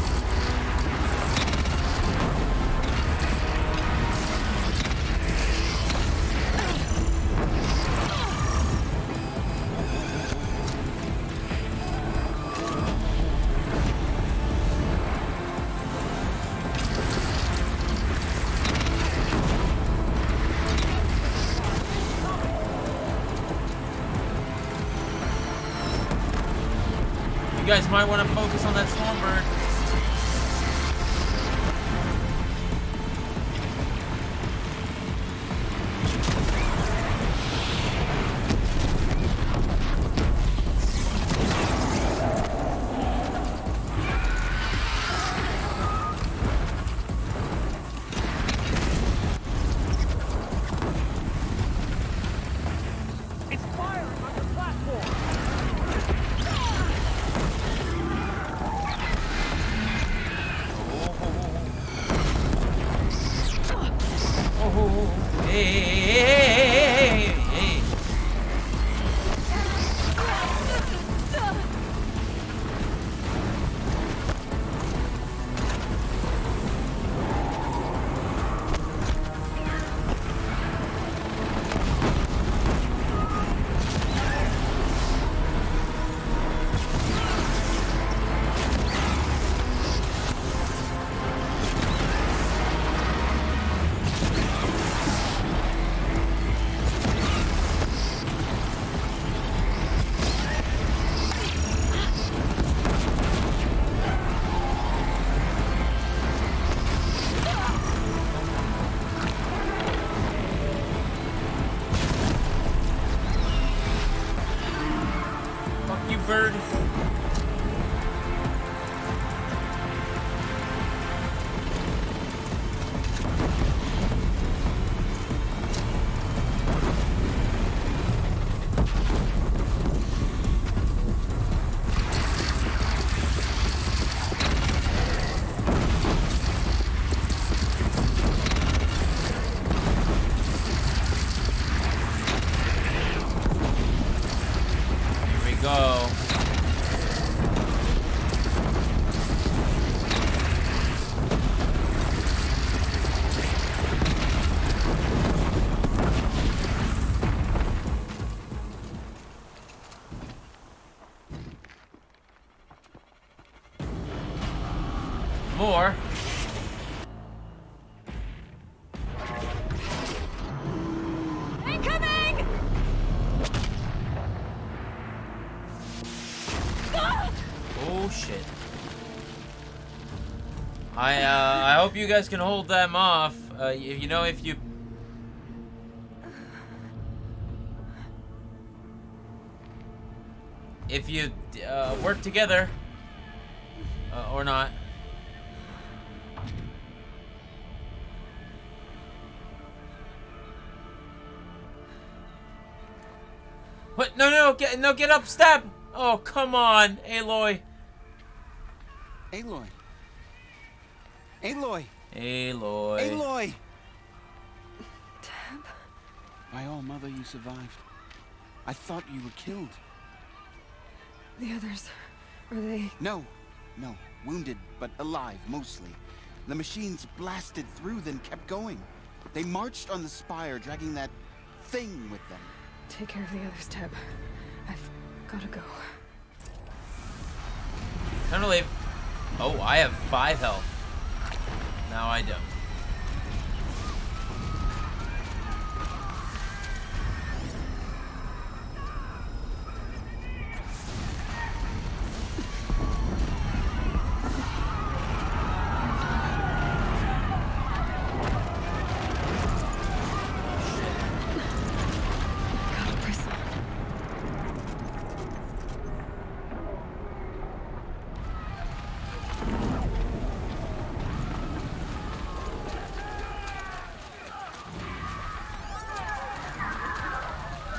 You guys might want to focus on that Stormbird. It's firing on your platform! Oh, hey, hey, hey, hey, hey, hey. Fuck you, bird. go. More. Incoming! Oh shit. I hope you guys can hold them off. You know, if you work together or not. What? No, get up, stab! Oh, come on, Aloy. Aloy. Aloy. Aloy. Aloy. Tab. By all, Mother, you survived. I thought you were killed. The others, are they? No. Wounded, but alive, mostly. The machines blasted through, then kept going. They marched on the spire, dragging that thing with them. Take care of the others, Teb. I've gotta go. Time to leave. Oh, I have 5 health. Now I don't.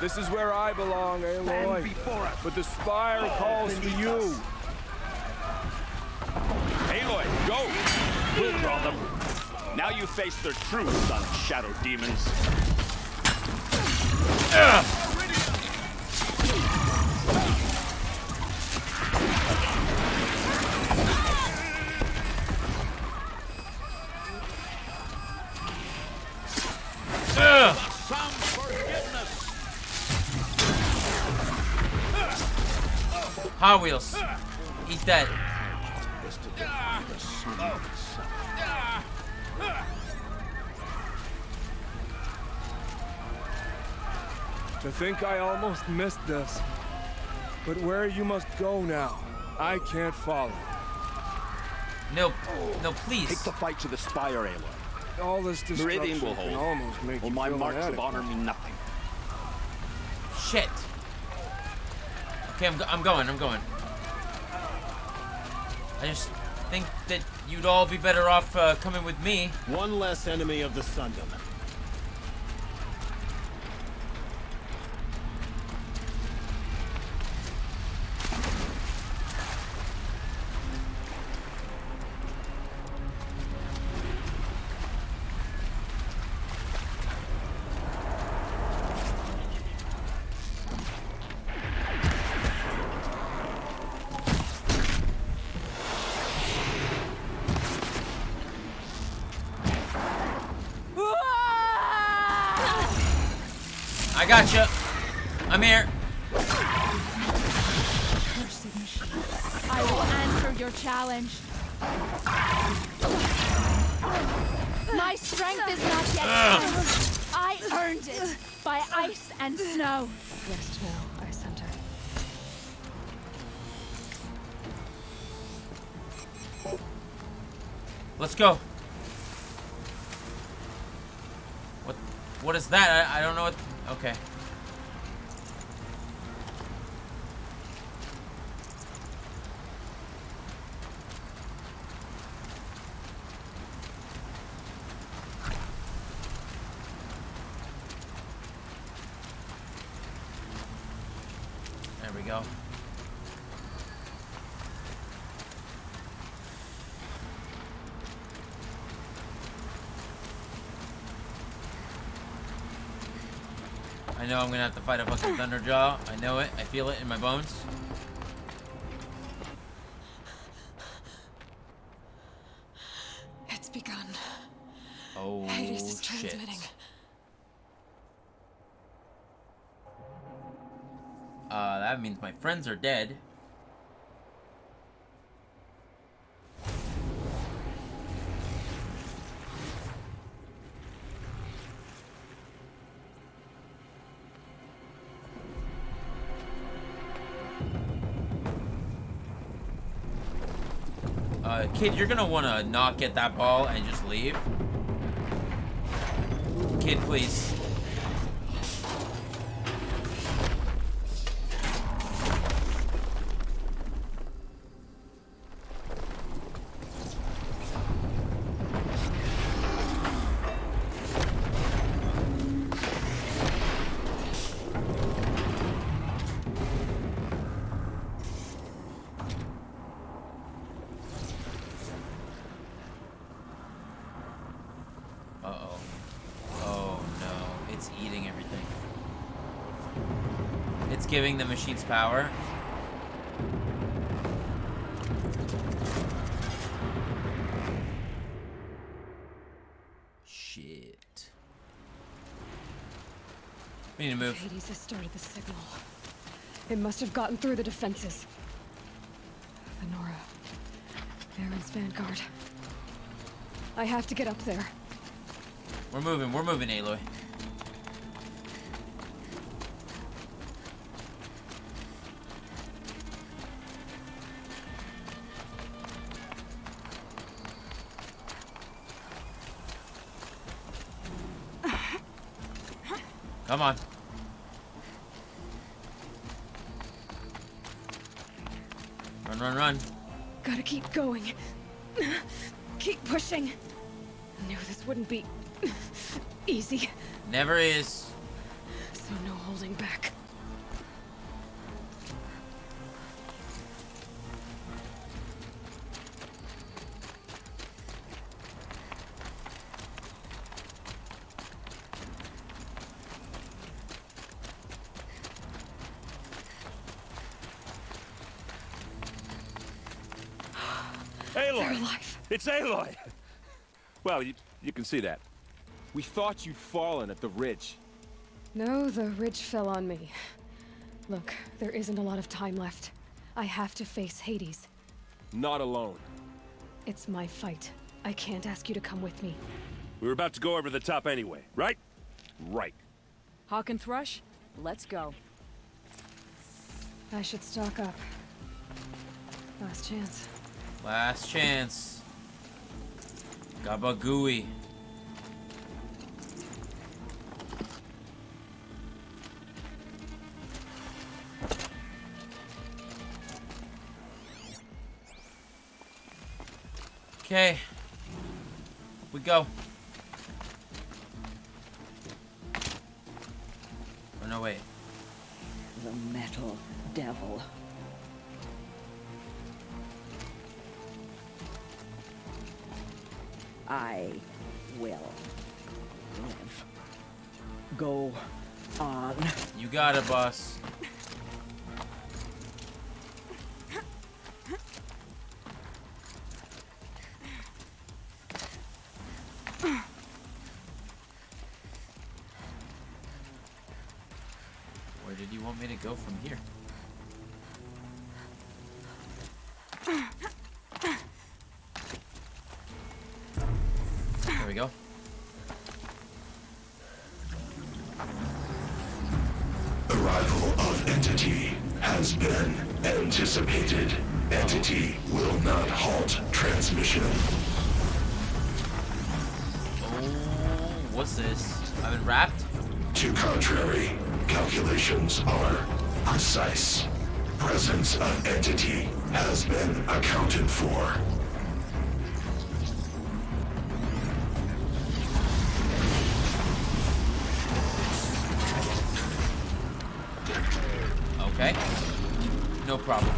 This is where I belong, Aloy. But the spire calls for you. Aloy, go! We'll draw them. Now you face their true son of shadow demons. Hot Wheels. Eat that. To think I almost missed this. But where you must go now, I can't follow. No, please. Take the fight to the spire, Aloy. All this destruction Meridian will can hold. almost make Well, you my feel marks of inadequate. honor mean nothing. Shit. Okay, I'm going. I just think that you'd all be better off coming with me. One less enemy of the Sundom. I gotcha. I'm here. I will answer your challenge. My strength is not yet full. I earned it by ice and snow. Rest now, Ice Hunter. Let's go. What is that? I don't know what. Okay. There we go. I I know I'm gonna have to fight a fucking Thunderjaw. I know it. I feel it in my bones. It's begun. Oh, Hades is shit. transmitting. That means my friends are dead. Kid, you're gonna wanna not get that ball and just leave. Kid, please. Uh-oh. Oh, no. It's eating everything. It's giving the machines power. Shit. We need to move. Hades has started the signal. It must have gotten through the defenses. The Nora. Aaron's vanguard. I have to get up there. We're moving, Aloy. Come on. Run, run, run. Gotta keep going. Keep pushing. Knew this wouldn't be easy. Never is. So no holding back. Aloy! They're alive. It's Aloy! Well, you can see that. We thought you'd fallen at the ridge. No, the ridge fell on me. Look, there isn't a lot of time left. I have to face Hades. Not alone. It's my fight. I can't ask you to come with me. We were about to go over the top anyway, right? Right. Hawk and Thrush, let's go. I should stock up. Last chance. Last chance. Gabagooey. Okay. We go. Oh, no, wait. The metal devil. I will live. Go on. You got it, boss. Where did you want me to go from here? There we go. Arrival of Entity has been anticipated. Entity will not halt transmission. Oh, what's this? I've been wrapped? To contrary, calculations are precise. Presence of Entity has been accounted for. Okay. No problem.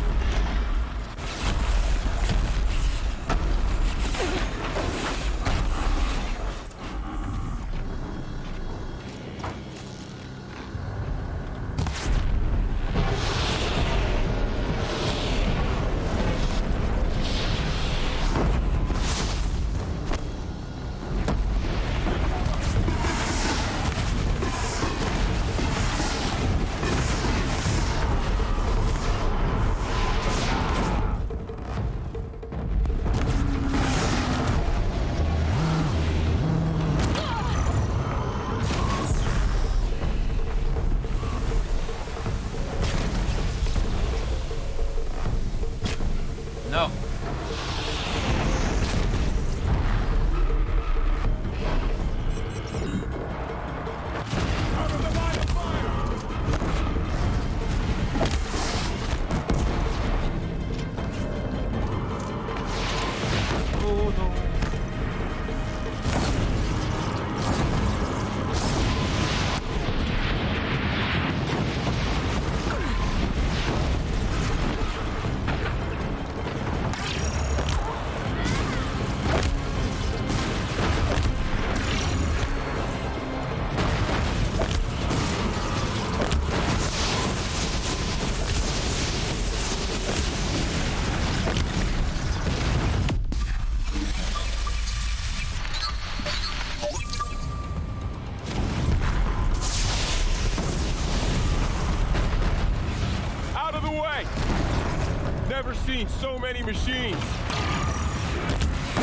never seen so many machines.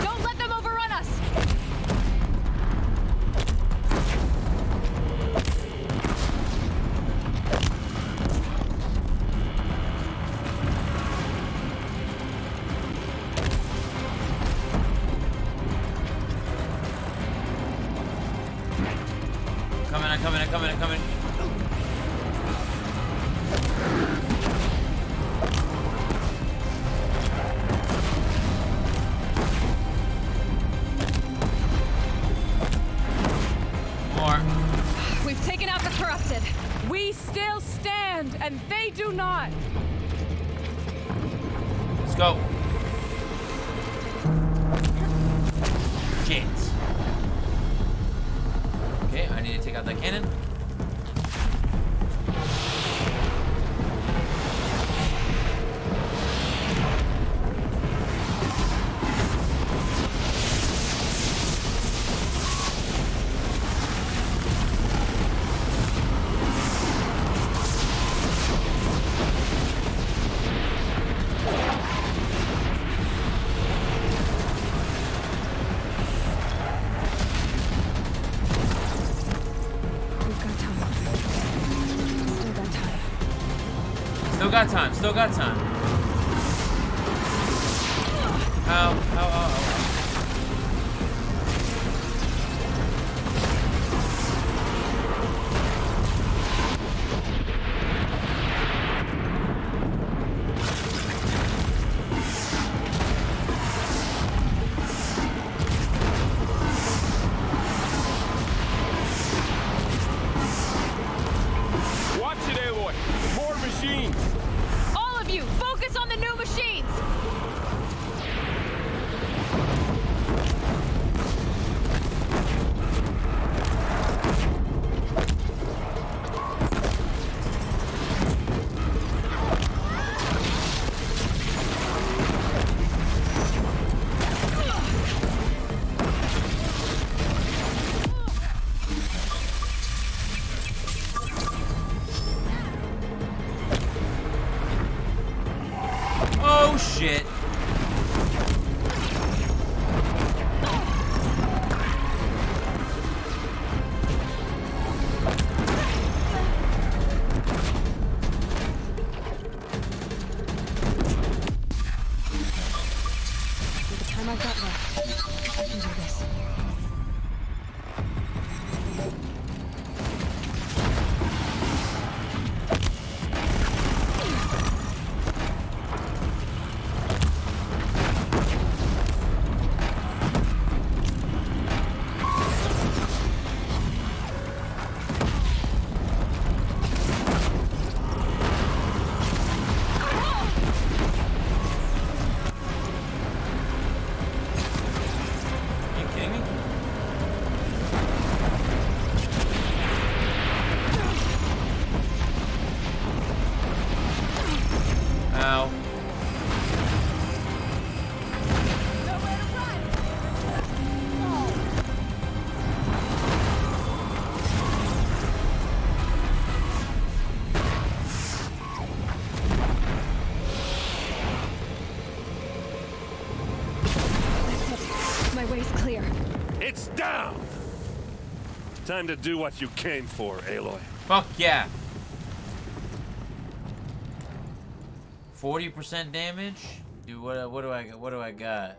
Don't let them overrun us! I'm coming. More. We've taken out the corrupted. We still stand, and they do not. Let's go. Shit. Okay, I need to take out that cannon. Still got time. Ow. Watch it, Aloy. More machines. All of you, focus on the new machines! Oh shit. With the time I've got left, I can do this. Ow. My way's clear. It's down! Time to do what you came for, Aloy. Fuck yeah. 40% damage? Dude, what do I got?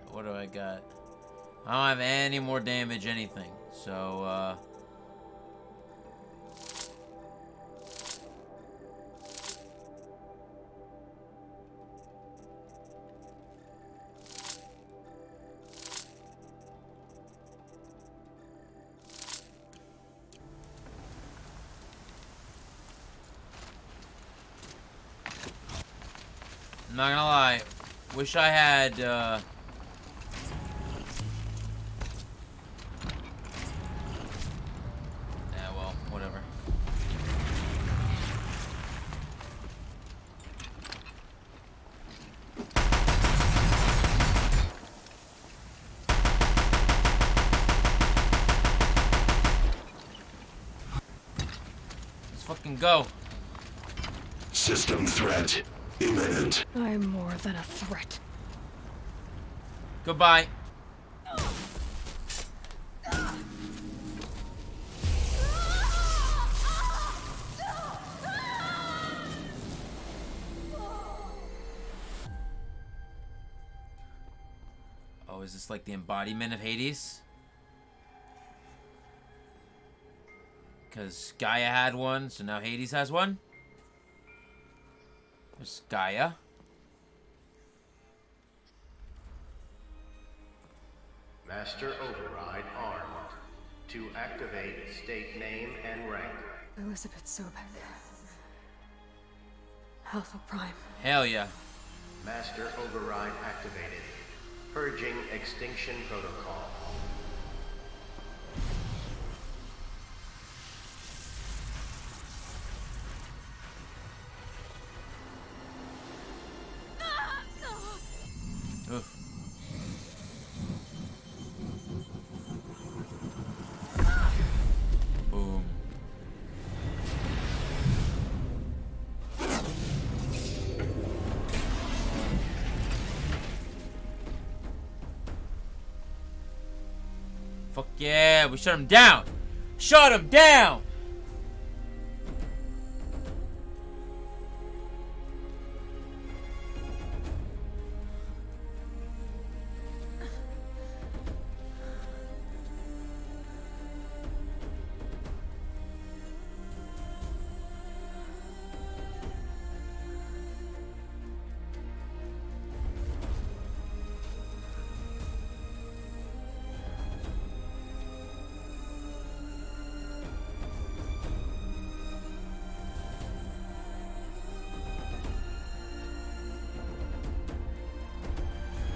I don't have any more damage, anything. So, I'm not gonna lie. Wish I had, yeah, well, whatever. Let's fucking go. System threat imminent. I'm more than a threat. Goodbye. Oh, is this like the embodiment of Hades? Because Gaia had one, so now Hades has one? There's Gaia. Master Override armed. To activate state name and rank. Elizabeth Sobek. Alpha Prime. Hell yeah. Master Override activated. Purging Extinction Protocol. Oof. Boom. Fuck yeah, we shut him down! Shut him down!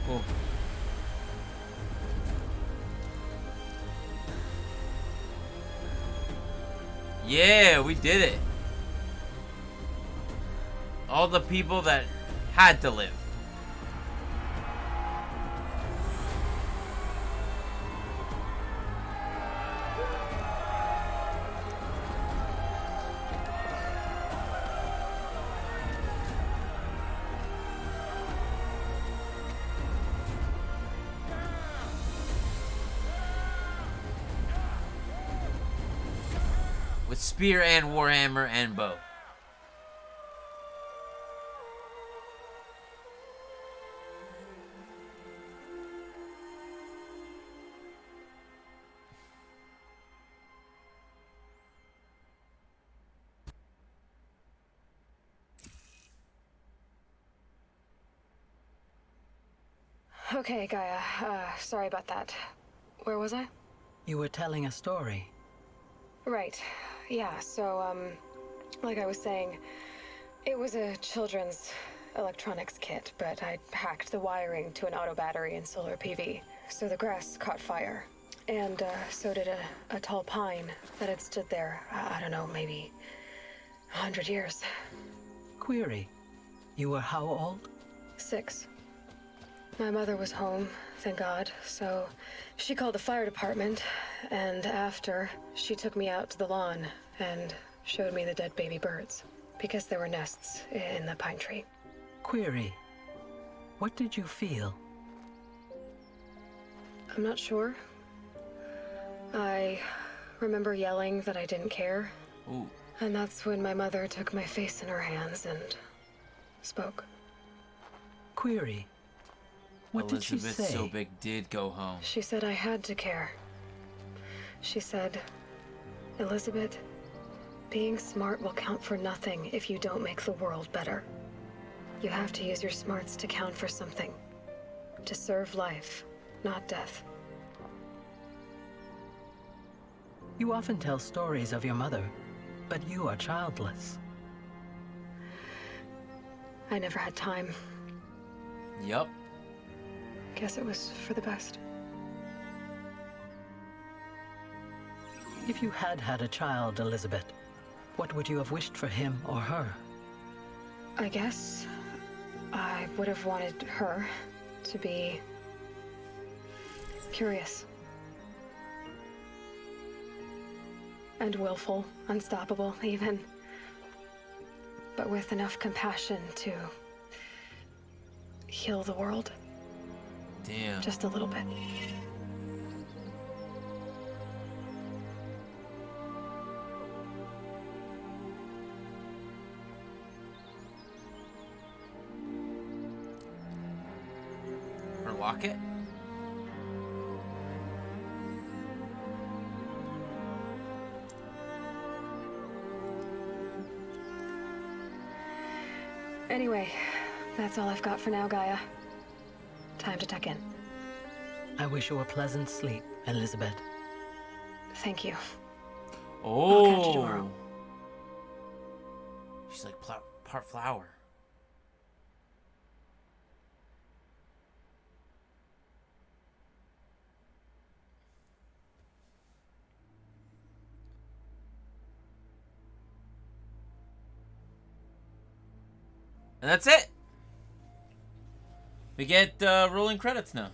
Cool. Yeah, we did it. All the people that had to live. With spear and warhammer and bow. Okay, Gaia. Sorry about that. Where was I? You were telling a story. Right. Yeah, so, like I was saying, it was a children's electronics kit, but I hacked the wiring to an auto battery and solar PV. So the grass caught fire. And, so did a tall pine that had stood there, I don't know, maybe 100 years. Query. You were how old? 6. My mother was home, thank God, so she called the fire department, and after, she took me out to the lawn and showed me the dead baby birds, because there were nests in the pine tree. Query. What did you feel? I'm not sure. I remember yelling that I didn't care. Ooh. And that's when my mother took my face in her hands and spoke. Query. What did she say? Elizabeth Sobek did go home. She said I had to care. She said, Elizabeth, being smart will count for nothing if you don't make the world better. You have to use your smarts to count for something. To serve life, not death. You often tell stories of your mother, but you are childless. I never had time. Yup. Guess it was for the best. If you had had a child, Elizabeth, what would you have wished for him or her? I guess I would have wanted her to be curious. And willful, unstoppable even. But with enough compassion to heal the world. Damn. Just a little bit. Her locket? Anyway, that's all I've got for now, Gaia. Time to tuck in. I wish you a pleasant sleep, Elizabeth. Thank you. Oh. I'll catch you tomorrow. She's like part flower. And that's it. We get rolling credits now.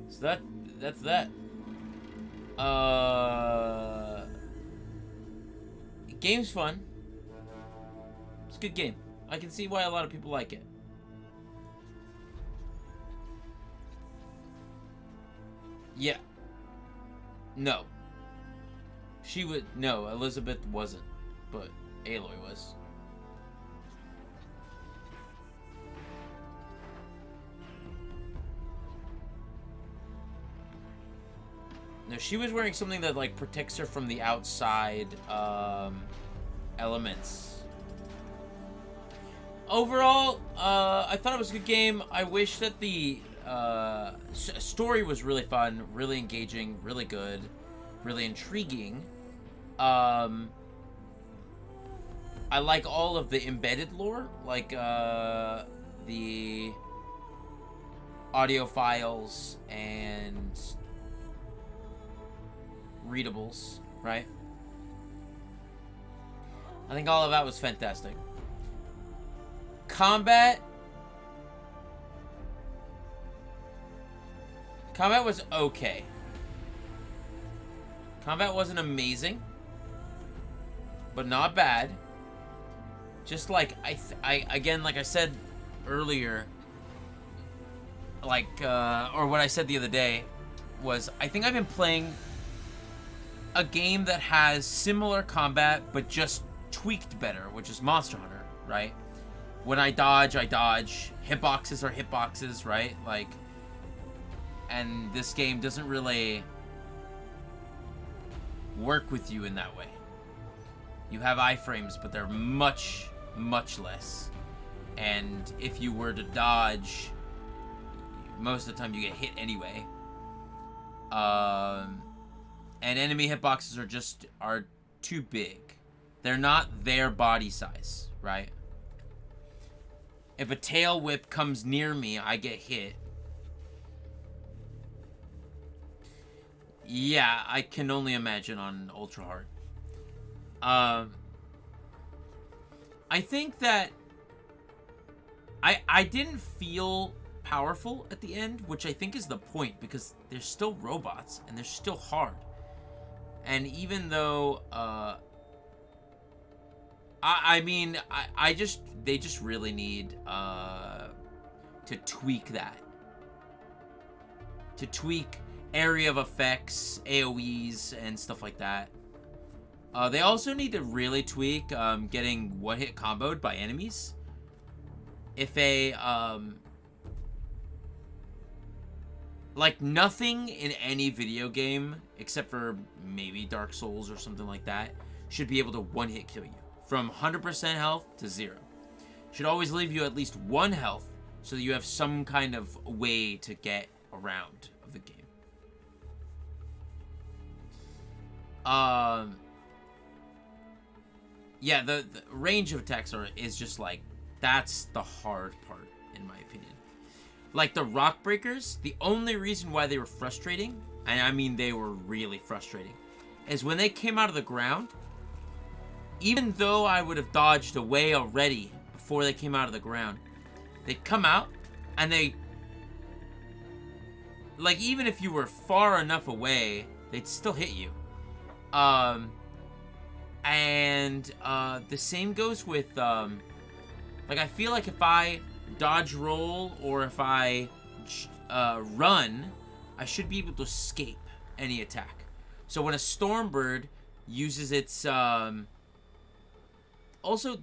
So that's that. Game's fun. It's a good game. I can see why a lot of people like it. Yeah. No. No, Elizabeth wasn't, but Aloy was. No, she was wearing something that like protects her from the outside elements. Overall, I thought it was a good game. I wish that the story was really fun, really engaging, really good, really intriguing. I like all of the embedded lore, like the audio files and readables, right? I think all of that was fantastic. Combat was okay. Combat wasn't amazing, but not bad. Just like again, like I said earlier, like or what I said the other day was, I think I've been playing a game that has similar combat but just tweaked better, which is Monster Hunter, right? When I dodge, hitboxes are hitboxes, right? Like, and this game doesn't really work with you in that way. You have iframes, but they're much, much less. And if you were to dodge, most of the time you get hit anyway. And enemy hitboxes are too big. They're not their body size, right? If a tail whip comes near me, I get hit. Yeah, I can only imagine on ultra hard. I think that I didn't feel powerful at the end, which I think is the point, because they're still robots and they're still hard. And even though they just really need to tweak that. To tweak area of effects, AoEs, and stuff like that. They also need to really tweak getting one-hit comboed by enemies. If like nothing in any video game, except for maybe Dark Souls or something like that, should be able to one-hit kill you. From 100% health to 0. Should always leave you at least 1 health, so that you have some kind of way to get around of the game. Yeah, the range of attacks is just like, that's the hard part, in my opinion. Like the rock breakers, the only reason why they were frustrating, and I mean they were really frustrating, is when they came out of the ground, even though I would have dodged away already before they came out of the ground, they'd come out, and they, like, even if you were far enough away, they'd still hit you. And the same goes with Like, I feel like if I dodge roll or if I run, I should be able to escape any attack. So when a Stormbird uses its... Also,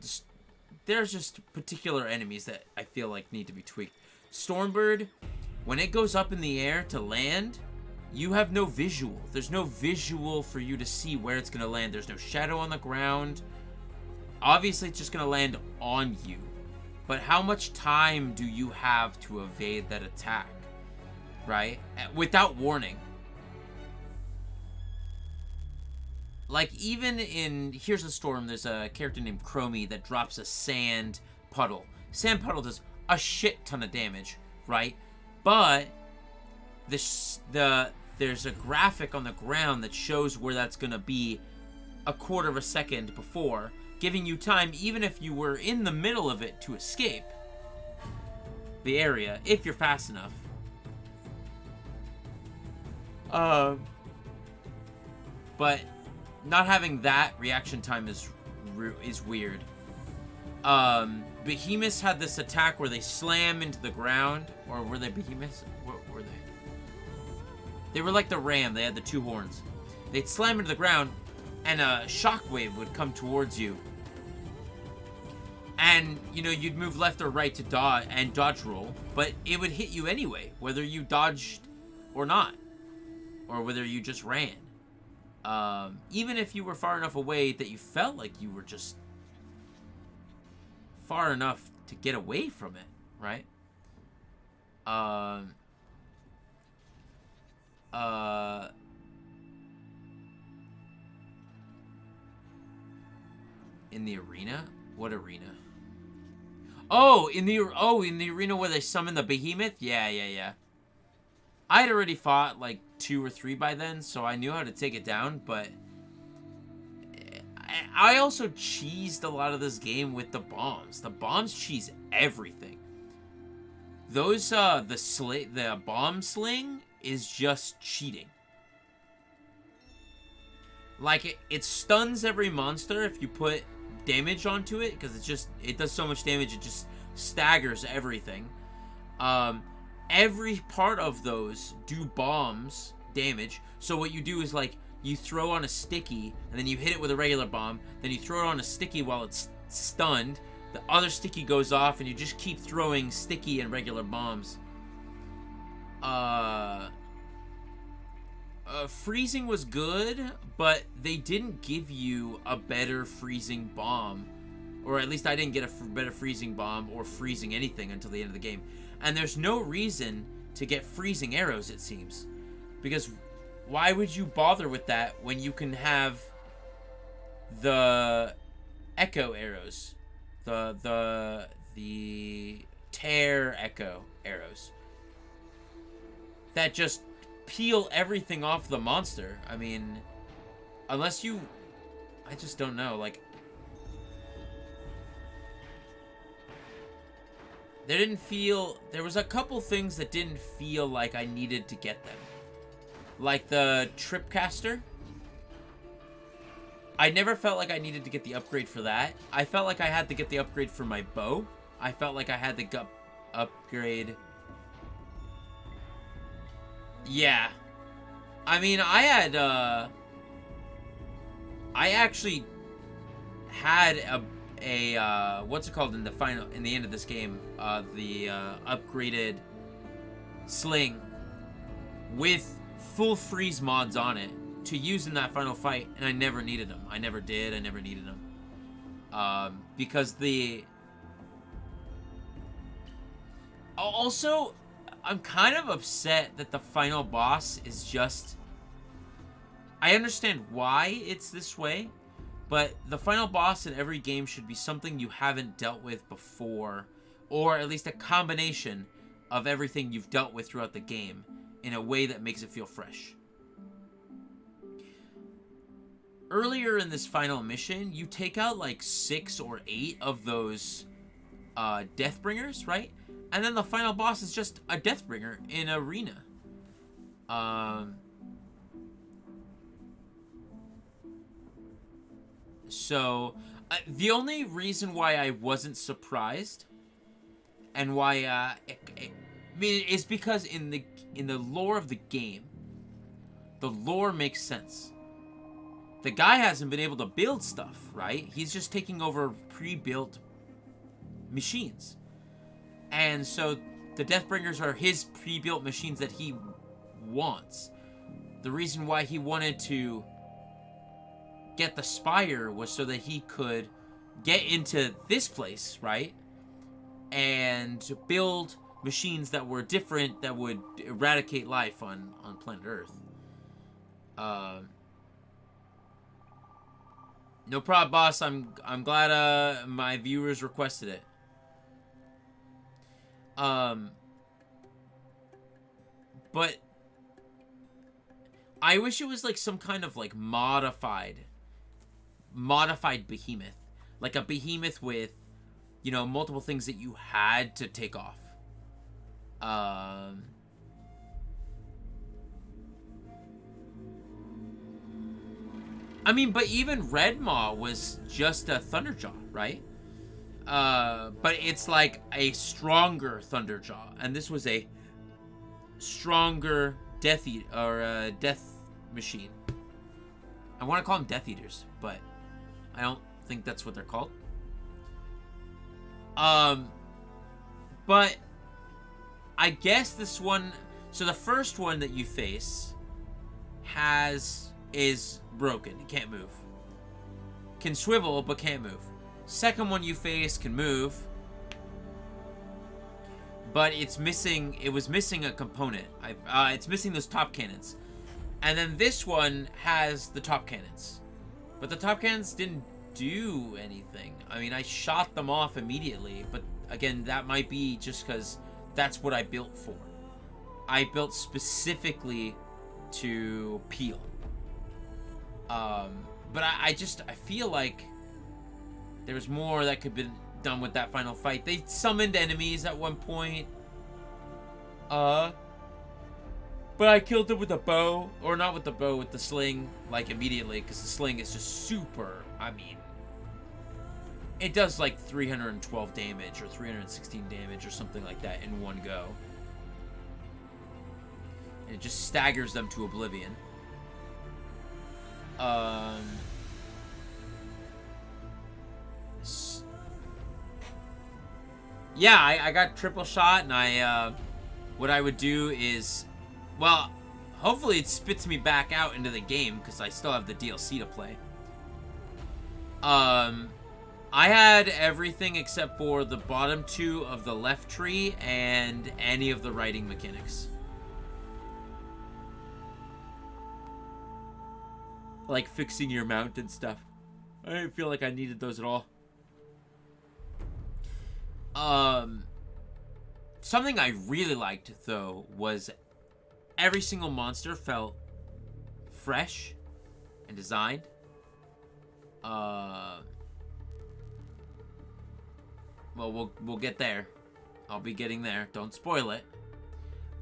there's just particular enemies that I feel like need to be tweaked. Stormbird, when it goes up in the air to land, you have no visual. There's no visual for you to see where it's going to land. There's no shadow on the ground. Obviously, it's just going to land on you. But how much time do you have to evade that attack? Right? Without warning. Like, even in Here's the Storm, there's a character named Chromie that drops a sand puddle. Sand puddle does a shit ton of damage, right? But there's a graphic on the ground that shows where that's going to be a quarter of a second before, giving you time, even if you were in the middle of it, to escape the area, if you're fast enough. But not having that reaction time is weird. Behemoths had this attack where they slam into the ground, or were they behemoths? What were they? They were like the ram. They had the two horns. They'd slam into the ground, and a shockwave would come towards you. And, you know, you'd move left or right to dodge roll, but it would hit you anyway, whether you dodged or not, or whether you just ran. Even if you were far enough away that you felt like you were just far enough to get away from it, right? In the arena? What arena? Oh, in the arena where they summon the behemoth? Yeah. I had already fought like 2 or 3 by then, so I knew how to take it down, but I also cheesed a lot of this game with the bombs. The bombs cheese everything. Those, the bomb sling is just cheating. Like, it stuns every monster if you put damage onto it, because it does so much damage, it just staggers everything. Every part of those do bombs damage. So what you do is, like, you throw on a sticky, and then you hit it with a regular bomb, then you throw it on a sticky while it's stunned, the other sticky goes off, and you just keep throwing sticky and regular bombs. Freezing was good, but they didn't give you a better freezing bomb. Or at least I didn't get a better freezing bomb or freezing anything until the end of the game. And there's no reason to get freezing arrows, it seems. Because why would you bother with that when you can have the echo arrows? The tear echo arrows. That just peel everything off the monster. I mean, unless you... I just don't know, like... There was a couple things that didn't feel like I needed to get them. Like the Tripcaster. I never felt like I needed to get the upgrade for that. I felt like I had to get the upgrade for my bow. I felt like I had to upgrade... Yeah. I mean, I actually had a what's it called in the end of this game? The upgraded sling with full freeze mods on it to use in that final fight, and I never needed them. I never needed them. Because also, I'm kind of upset that the final boss is just... I understand why it's this way, but the final boss in every game should be something you haven't dealt with before, or at least a combination of everything you've dealt with throughout the game in a way that makes it feel fresh. Earlier in this final mission, you take out like 6 or 8 of those Deathbringers, right? And then the final boss is just a Deathbringer in arena. So, The only reason why I wasn't surprised, and why I mean, is because in the lore of the game, the lore makes sense. The guy hasn't been able to build stuff, right? He's just taking over pre-built machines, and so the Deathbringers are his pre-built machines that he wants. The reason why he wanted to get the Spire was so that he could get into this place, right? And build machines that were different, that would eradicate life on planet Earth. No problem, boss. I'm glad my viewers requested it. But I wish it was like some kind of like modified behemoth. Like a behemoth with, you know, multiple things that you had to take off. I mean, but even Red Maw was just a Thunderjaw, right? But it's like a stronger Thunderjaw, and this was a stronger Death Machine. I want to call them Death Eaters, but I don't think that's what they're called. But I guess this one, so the first one that you face is broken. It can't move. Can swivel, but can't move. Second one you face can move, but it was missing a component. It's missing those top cannons. And then this one has the top cannons, but the top cannons didn't do anything. I mean, I shot them off immediately, but again, that might be just because that's what I built for. I built specifically to peel. But I feel like there was more that could be done with that final fight. They summoned enemies at one point. But I killed them with a bow. Or not with the bow, with the sling, like, immediately. Because the sling is just super, I mean... It does, like, 312 damage or 316 damage or something like that in one go. And it just staggers them to oblivion. Yeah, I got triple shot, and what I would do is, well, hopefully it spits me back out into the game, because I still have the DLC to play. I had everything except for the bottom two of the left tree and any of the riding mechanics. Like fixing your mount and stuff. I didn't feel like I needed those at all. Something I really liked, though, was every single monster felt fresh and designed. Well, we'll get there. I'll be getting there. Don't spoil it.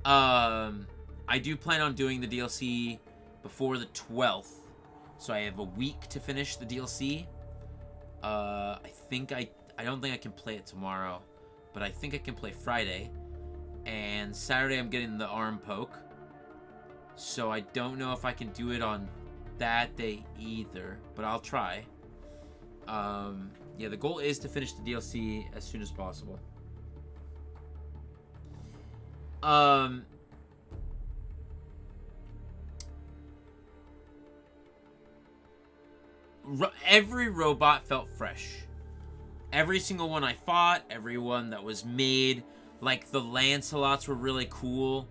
I do plan on doing the DLC before the 12th. So I have a week to finish the DLC. I don't think I can play it tomorrow, but I think I can play Friday. And Saturday I'm getting the arm poke. So I don't know if I can do it on that day either, but I'll try. Yeah, the goal is to finish the DLC as soon as possible. Every robot felt fresh. Every single one I fought, every one that was made, like the Lancelots were really cool.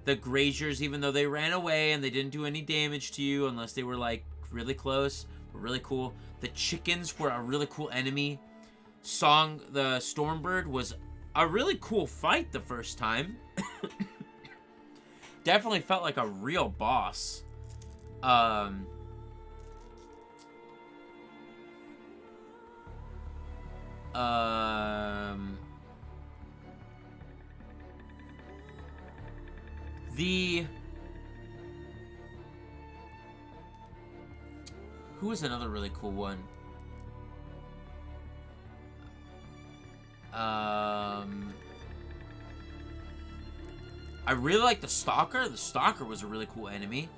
The Graziers, even though they ran away and they didn't do any damage to you unless they were like really close, were really cool. The chickens were a really cool enemy. Song the Stormbird was a really cool fight the first time. Definitely felt like a real boss. Who was another really cool one? I really like the Stalker. The Stalker was a really cool enemy.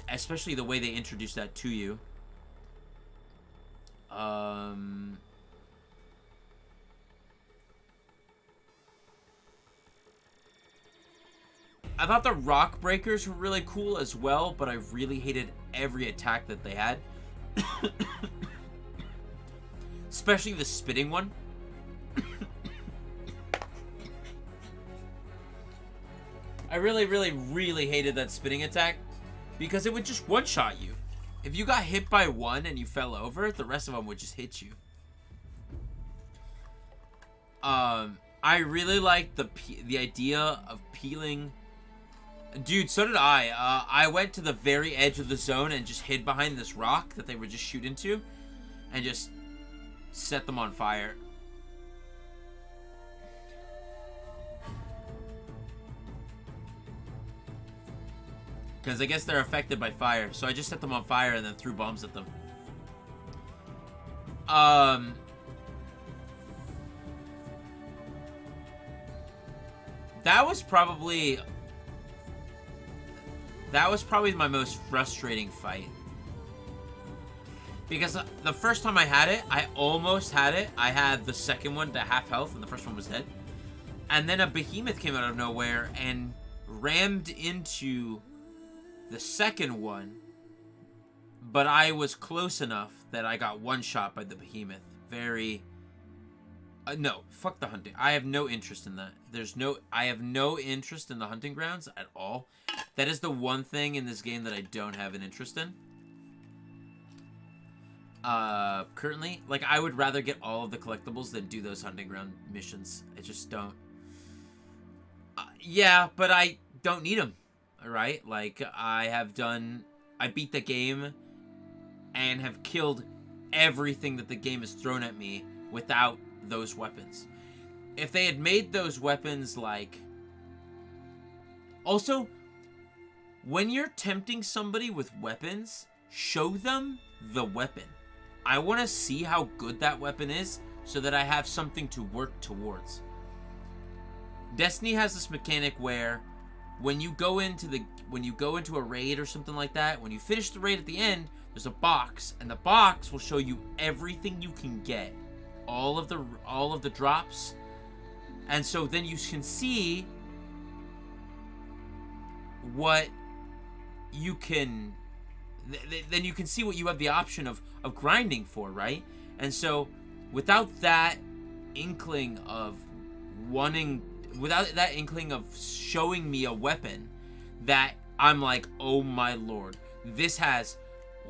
Especially the way they introduced that to you. I thought the Rock Breakers were really cool as well, but I really hated every attack that they had. Especially the spitting one. I really hated that spitting attack because it would just one-shot you. If you got hit by one and you fell over, the rest of them would just hit you. I really liked the idea of peeling. Dude, so did I. I went to the very edge of the zone and just hid behind this rock that they would just shoot into and just set them on fire. Because I guess they're affected by fire. So I just set them on fire and then threw bombs at them. That was probably my most frustrating fight. Because the first time I had it, I almost had it. I had the second one to half health and the first one was dead. And then a behemoth came out of nowhere and rammed into the second one, but I was close enough that I got one shot by the behemoth. Very no, fuck the hunting. I have no interest in that. I have no interest in the hunting grounds at all. That is the one thing in this game that I don't have an interest in. Currently, like, I would rather get all of the collectibles than do those hunting ground missions. I just don't. Yeah, but I don't need them. Right? Like, I beat the game and have killed everything that the game has thrown at me without those weapons. If they had made those weapons, like... Also, when you're tempting somebody with weapons, show them the weapon. I want to see how good that weapon is so that I have something to work towards. Destiny has this mechanic where when you go into a raid or something like that, when you finish the raid at the end, there's a box, and the box will show you everything you can get, all of the drops, and so then you can see what you can. Then you can see what you have the option of grinding for, right? And so, without that inkling of showing me a weapon that I'm like, oh my lord, this has,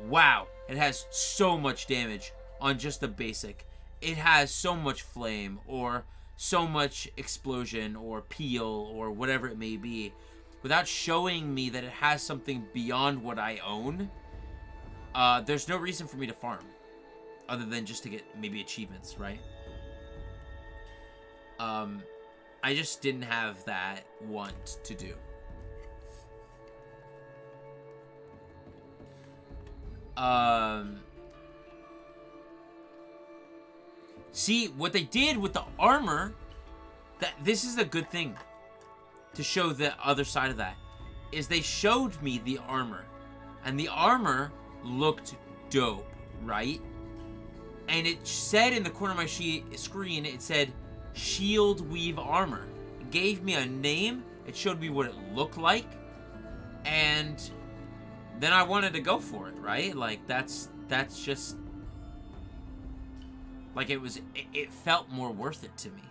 wow, it has so much damage on just the basic. It has so much flame, or so much explosion, or peel, or whatever it may be, without showing me that it has something beyond what I own. There's no reason for me to farm, other than just to get maybe achievements, right? I just didn't have that want to do. See, what they did with the armor, this is a good thing to show the other side of that, is they showed me the armor, and the armor looked dope, right? And it said in the corner of my screen, it said Shield Weave Armor. It gave me a name, it showed me what it looked like, and then I wanted to go for it, right? Like, that's just, like, it felt more worth it to me.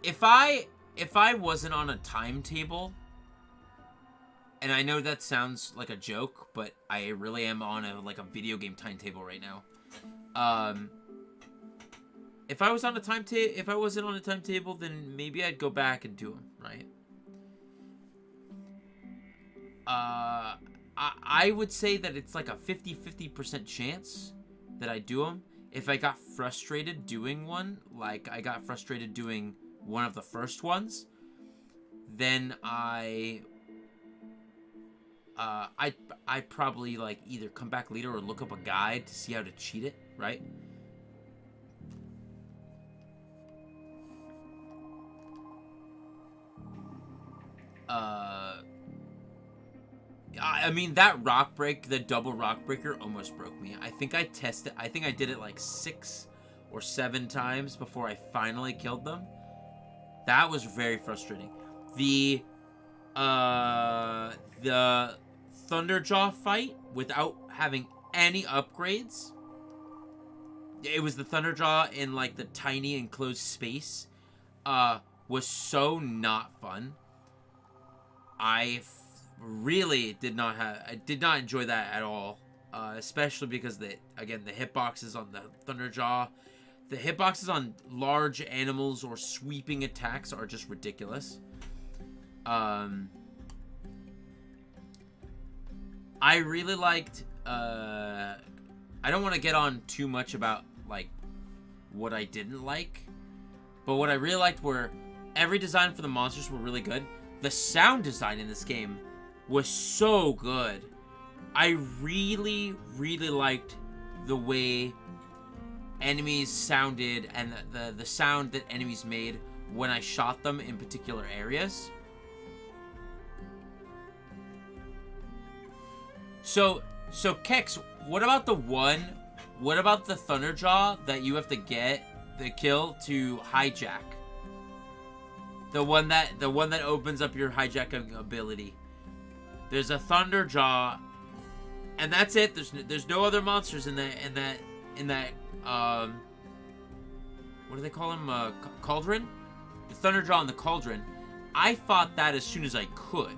If I wasn't on a timetable, and I know that sounds like a joke, but I really am on a video game timetable right now. If I wasn't on a timetable, then maybe I'd go back and do them, right? I would say that it's like a 50% chance that I do them. If I got frustrated doing one, like I got frustrated doing one of the first ones, then I I probably like either come back later or look up a guide to see how to cheat it, right? I mean, that rock break, the double rock breaker almost broke me. I think I did it like 6 or 7 times before I finally killed them. That was very frustrating. The Thunderjaw fight without having any upgrades. It was the Thunderjaw in like the tiny enclosed space. Was so not fun. I really did not enjoy that at all. Especially because the hitboxes on the Thunderjaw, the hitboxes on large animals or sweeping attacks are just ridiculous. I really liked, I don't want to get on too much about, like, what I didn't like, but what I really liked were every design for the monsters were really good. The sound design in this game was so good. I really, really liked the way enemies sounded and the sound that enemies made when I shot them in particular areas. So Kex, what about the Thunderjaw that you have to get the kill to hijack? The one that opens up your hijacking ability. There's a Thunderjaw, and that's it. There's no other monsters in that what do they call him? Cauldron? The Thunderjaw in the cauldron. I fought that as soon as I could.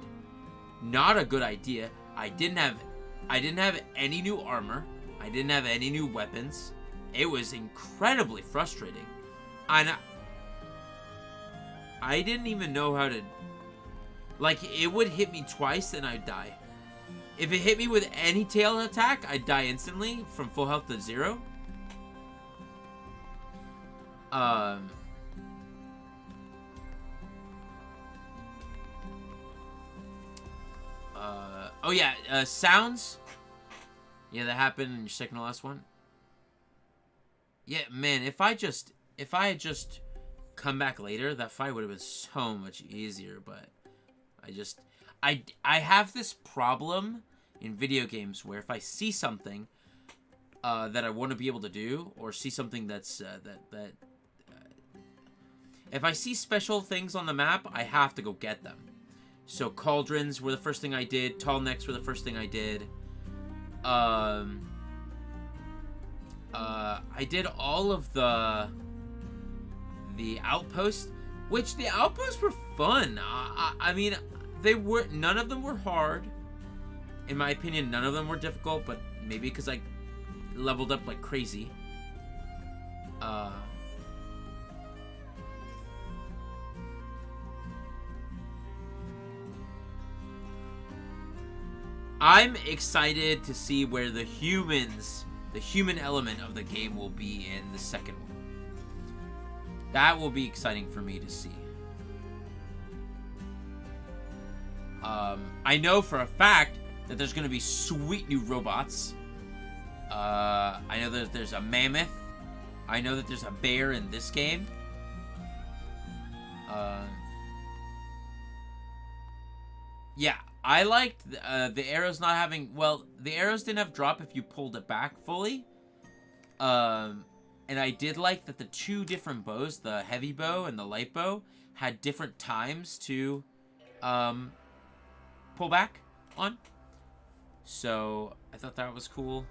Not a good idea. I didn't have any new armor. I didn't have any new weapons. It was incredibly frustrating. And I didn't even know how to... Like, it would hit me twice and I'd die. If it hit me with any tail attack, I'd die instantly from full health to 0. Oh yeah, sounds. Yeah, that happened in your second to last one. Yeah, man, if I had just come back later, that fight would have been so much easier, but I have this problem in video games where if I see something that I want to be able to do, or see something that's if I see special things on the map, I have to go get them. So cauldrons were the first thing I did. Tall necks were the first thing I did. I did all of the outposts, which the outposts were fun. I mean, none of them were hard. In my opinion, none of them were difficult, but maybe because I leveled up like crazy. I'm excited to see where the human element of the game will be in the second one. That will be exciting for me to see. I know for a fact that there's going to be sweet new robots. I know that there's a mammoth. I know that there's a bear in this game. Yeah, I liked the arrows not having... Well, the arrows didn't have drop if you pulled it back fully. And I did like that the 2 different bows, the heavy bow and the light bow, had different times to pull back on. So, I thought that was cool.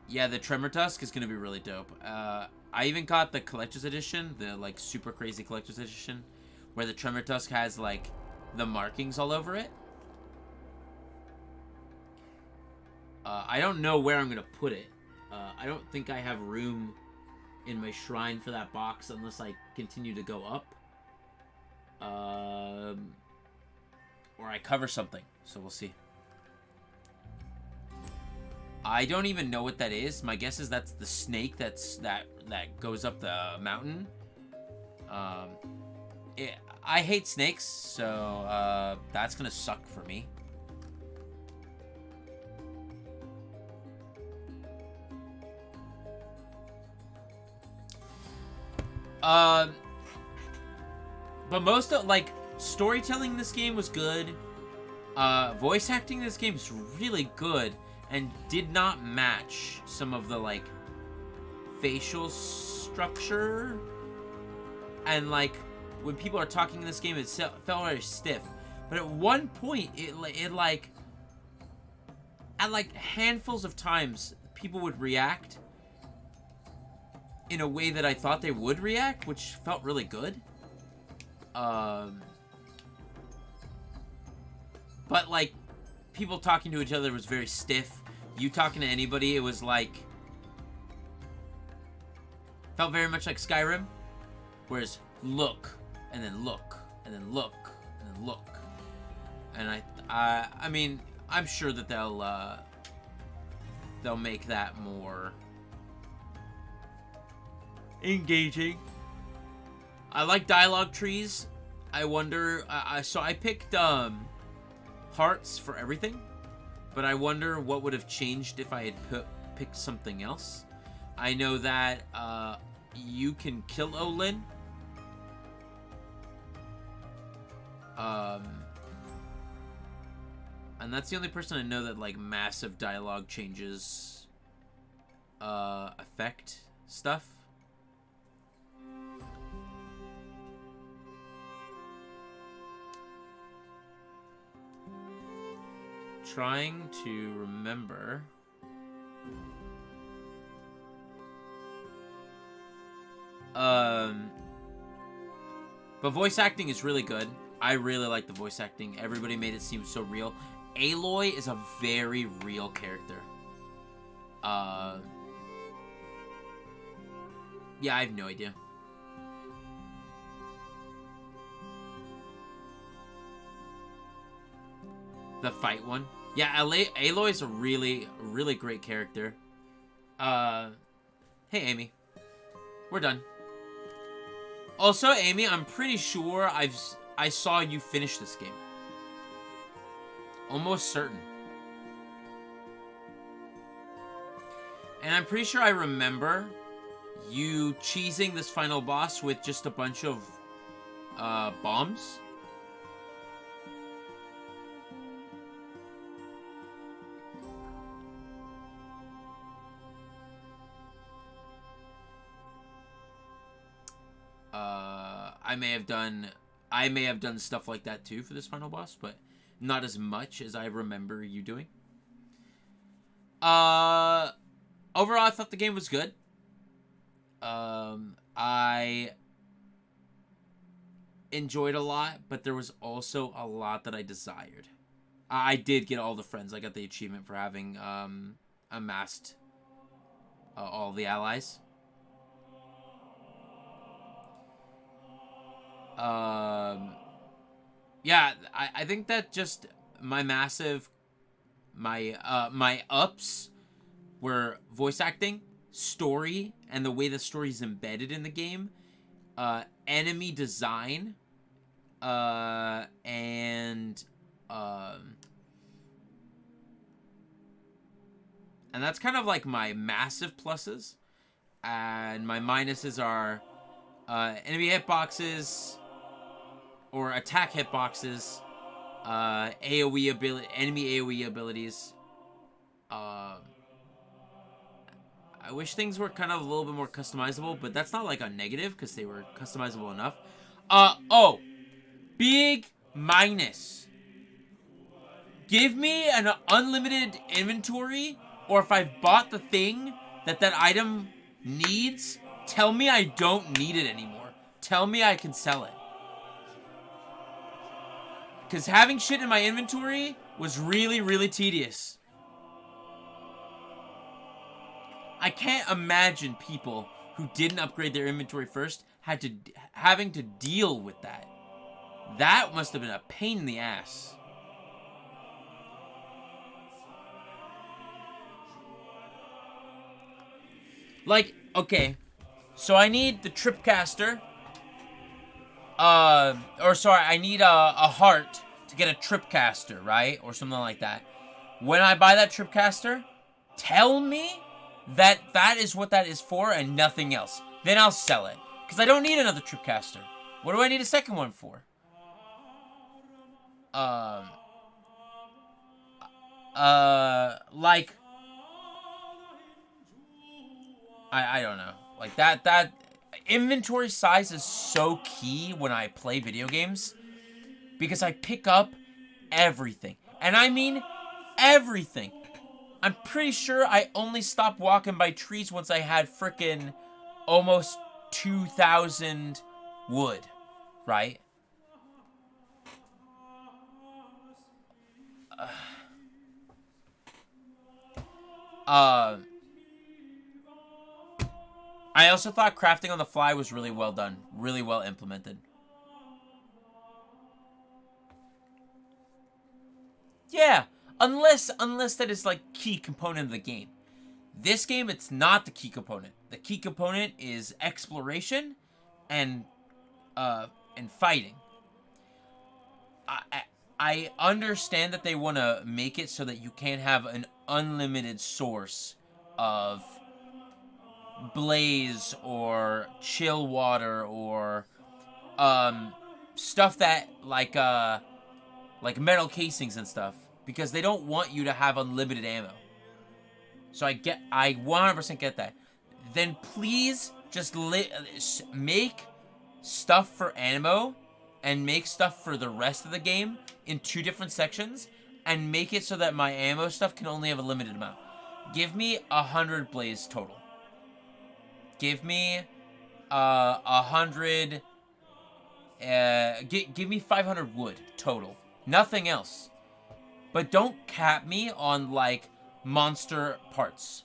Yeah, the Tremor Tusk is going to be really dope. I even got the Collector's Edition, the, like, super crazy Collector's Edition, where the Tremor Tusk has, like, the markings all over it. I don't know where I'm going to put it. I don't think I have room in my shrine for that box unless I continue to go up. Or I cover something. So we'll see. I don't even know what that is. My guess is that's the snake that goes up the mountain. I hate snakes, so that's gonna suck for me. But most of, like, storytelling in this game was good. Voice acting in this game is really good and did not match some of the, like, facial structure. And, like, when people are talking in this game, it felt very stiff. But at one point, it like, at, like, handfuls of times, people would react in a way that I thought they would react, which felt really good. But, like, people talking to each other was very stiff. You talking to anybody, it was like... Felt very much like Skyrim. Whereas, look, and then look, and then look, and then look. And I mean, I'm sure that they'll make that more engaging. I like dialogue trees. I wonder, so I picked, hearts for everything, but I wonder what would have changed if I had picked something else. I know that, you can kill Olin. And that's the only person I know that, like, massive dialogue changes, affect stuff. Trying to remember. But voice acting is really good. I really like the voice acting. Everybody made it seem so real. Aloy is a very real character. Yeah, I have no idea. The fight one. Yeah, Aloy is a really great character. Hey, Amy. We're done. Also, Amy, I'm pretty sure I saw you finish this game. Almost certain. And I'm pretty sure I remember you cheesing this final boss with just a bunch of bombs. I may have done stuff like that too for this final boss, but not as much as I remember you doing. Overall, I thought the game was good. I enjoyed a lot, but there was also a lot that I desired. I did get all the friends. I got the achievement for having amassed all the allies. Yeah, I think that just my ups were voice acting, story, and the way the story is embedded in the game, enemy design, and that's kind of like my massive pluses, and my minuses are enemy hitboxes, or attack hitboxes, AoE ability, enemy AoE abilities. I wish things were kind of a little bit more customizable, but that's not like a negative because they were customizable enough. Oh, big minus. Give me an unlimited inventory, or if I've bought the thing that item needs, tell me I don't need it anymore. Tell me I can sell it. Because having shit in my inventory was really tedious. I can't imagine people who didn't upgrade their inventory first having to deal with that. That must have been a pain in the ass. Like, okay, so I need the Tripcaster. I need a heart to get a Tripcaster, right? Or something like that. When I buy that Tripcaster, tell me that is what that is for and nothing else. Then I'll sell it. Because I don't need another tripcaster. What do I need a second one for? Like, I don't know. Like, that inventory size is so key when I play video games. Because I pick up everything. And I mean everything. I'm pretty sure I only stopped walking by trees once I had frickin' almost 2,000 wood. Right? I also thought crafting on the fly was really well done. Really well implemented. Yeah, unless that is like key component of the game. This game, it's not the key component. The key component is exploration and fighting. I understand that they want to make it so that you can't have an unlimited source of blaze or chill water or stuff that like metal casings and stuff, because they don't want you to have unlimited ammo. So I 100% get that. Then please just make stuff for ammo and make stuff for the rest of the game in 2 different sections, and make it so that my ammo stuff can only have a limited amount. Give me 100 blaze total. Give me 100. Give me 500 wood total. Nothing else. But don't cap me on like monster parts.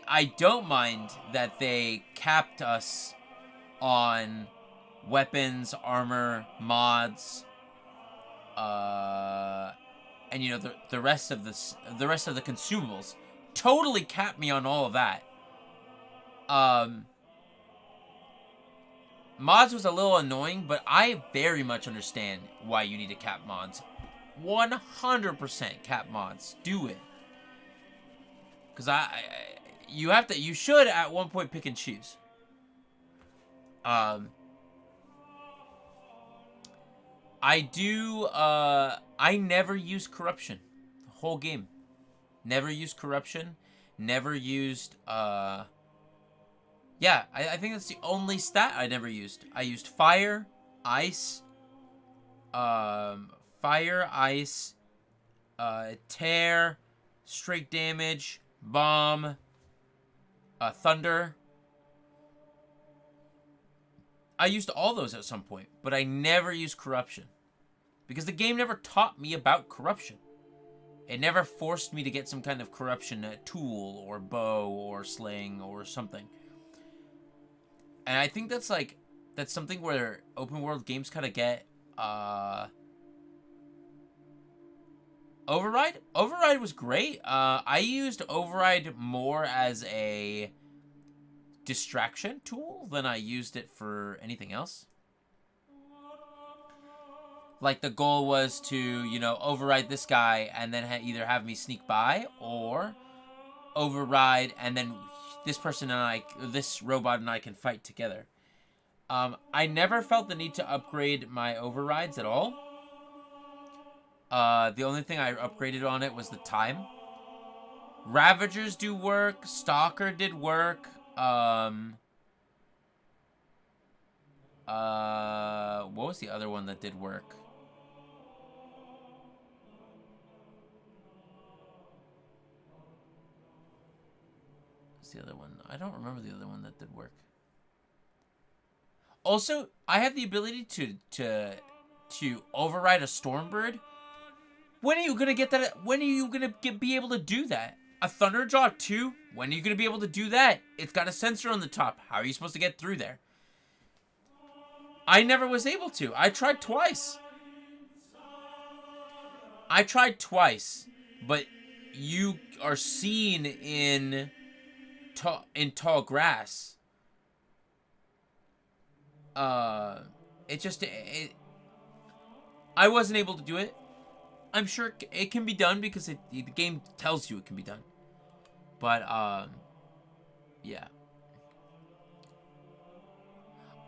I don't mind that they capped us on weapons, armor, mods, and you know the rest of the consumables. Totally capped me on all of that. Mods was a little annoying, but I very much understand why you need to cap mods. 100% cap mods. Do it. Because you should at one point pick and choose. I never use corruption. The whole game. Never used corruption. Never used, yeah, I think that's the only stat I never used. I used fire, ice, tear, straight damage, bomb, thunder. I used all those at some point, but I never used corruption. Because the game never taught me about corruption. It never forced me to get some kind of corruption tool or bow or sling or something. And I think that's something where open world games kind of get Override? Override was great. I used Override more as a distraction tool than I used it for anything else. Like, the goal was to, you know, override this guy and then either have me sneak by, or override and then this person and this robot and I can fight together. I never felt the need to upgrade my overrides at all. The only thing I upgraded on it was the time. Ravagers do work. Stalker did work. What was the other one that did work? What's the other one? I don't remember the other one that did work. Also, I have the ability to override a Stormbird. When are you gonna get that? When are you gonna be able to do that? A Thunderjaw 2? When are you gonna be able to do that? It's got a sensor on the top. How are you supposed to get through there? I never was able to. I tried twice. But you are seen in tall grass. It just, I wasn't able to do it. I'm sure it can be done because the game tells you it can be done. But, yeah.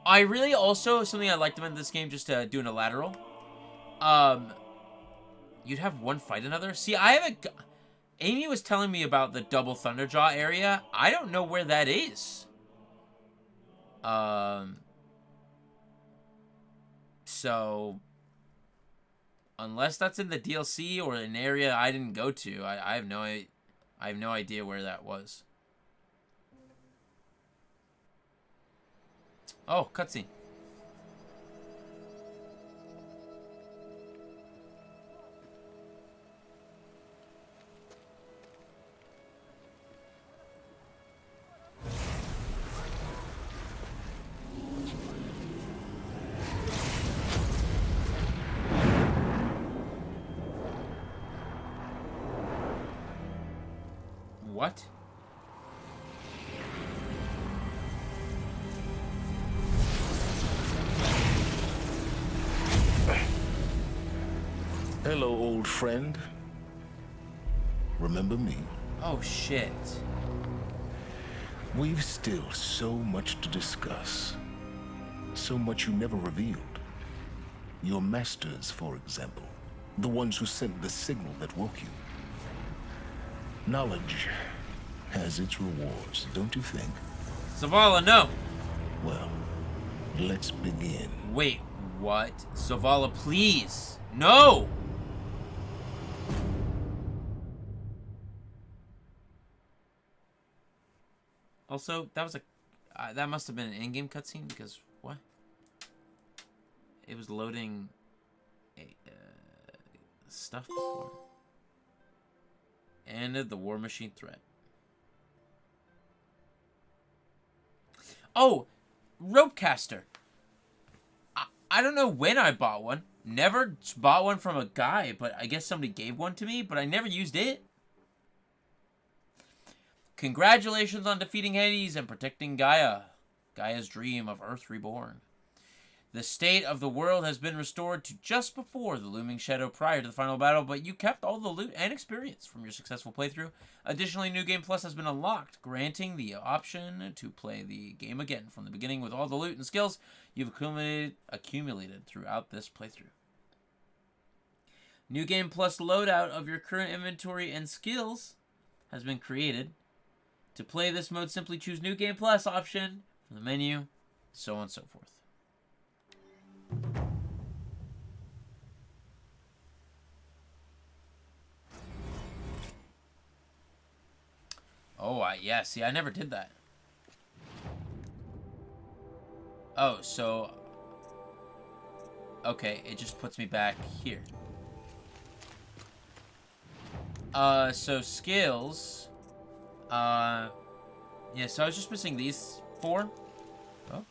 I really also, something I liked about this game, just doing a lateral. You'd have one fight another. See, I haven't... Amy was telling me about the double Thunderjaw area. I don't know where that is. So... Unless that's in the DLC or an area I didn't go to, I have no idea where that was. Oh, cutscene. What? Hello, old friend. Remember me? Oh, shit. We've still so much to discuss. So much you never revealed. Your masters, for example. The ones who sent the signal that woke you. Knowledge has its rewards, don't you think? Zavala, no! Well, let's begin. Wait, what? Zavala, please! No! Also, that was a... that must have been an in-game cutscene, because... What? It was loading... stuff before. Ended the War Machine threat. Oh! Ropecaster! I don't know when I bought one. Never bought one from a guy, but I guess somebody gave one to me, but I never used it. Congratulations on defeating Hades and protecting Gaia. Gaia's dream of Earth reborn. The state of the world has been restored to just before the looming shadow prior to the final battle, but you kept all the loot and experience from your successful playthrough. Additionally, New Game Plus has been unlocked, granting the option to play the game again from the beginning with all the loot and skills you've accumulated throughout this playthrough. New Game Plus loadout of your current inventory and skills has been created. To play this mode, simply choose New Game Plus option from the menu, so on and so forth. Oh, yeah, see, I never did that. Oh, so... Okay, it just puts me back here. So skills... yeah, so I was just missing these 4. Oh.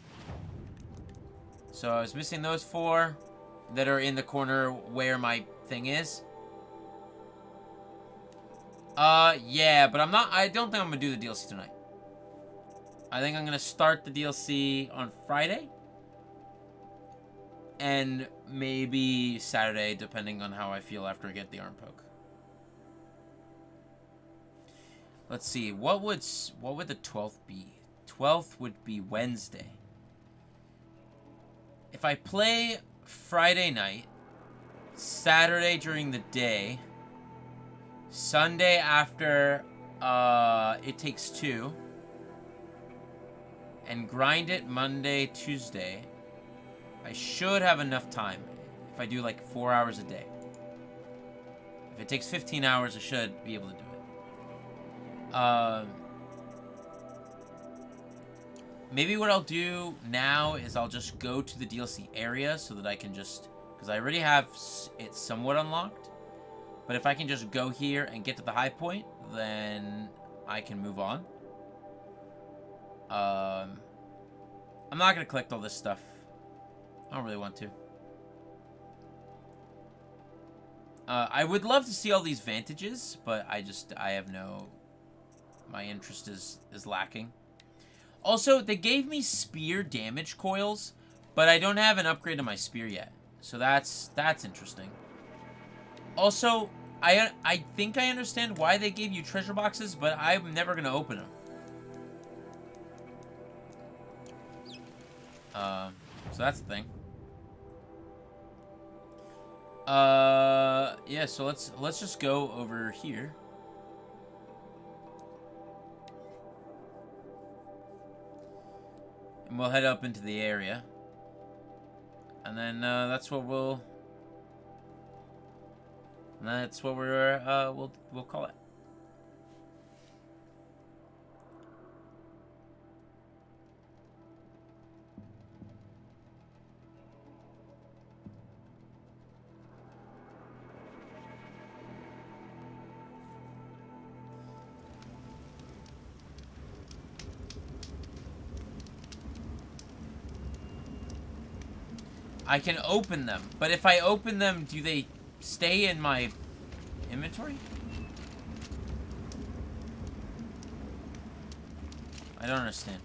So I was missing those 4 that are in the corner where my thing is. Yeah, but I don't think I'm gonna do the DLC tonight. I think I'm gonna start the DLC on Friday. And maybe Saturday, depending on how I feel after I get the arm poke. Let's see, what would the 12th be? 12th would be Wednesday. If I play Friday night, Saturday during the day, Sunday after It Takes Two, and grind it Monday, Tuesday, I should have enough time if I do like 4 hours a day. If it takes 15 hours, I should be able to do it. Maybe what I'll do now is I'll just go to the DLC area so that I can just... Because I already have it somewhat unlocked. But if I can just go here and get to the high point, then I can move on. I'm not going to collect all this stuff. I don't really want to. I would love to see all these vantages, but I have no... My interest is lacking. Also, they gave me spear damage coils, But I don't have an upgrade to my spear yet. So that's interesting. Also, I think I understand why they gave you treasure boxes, but I'm never going to open them. So that's the thing. Yeah, so let's just go over here. And we'll head up into the area. And then that's what we'll we'll call it. I can open them, but if I open them, do they stay in my inventory? I don't understand.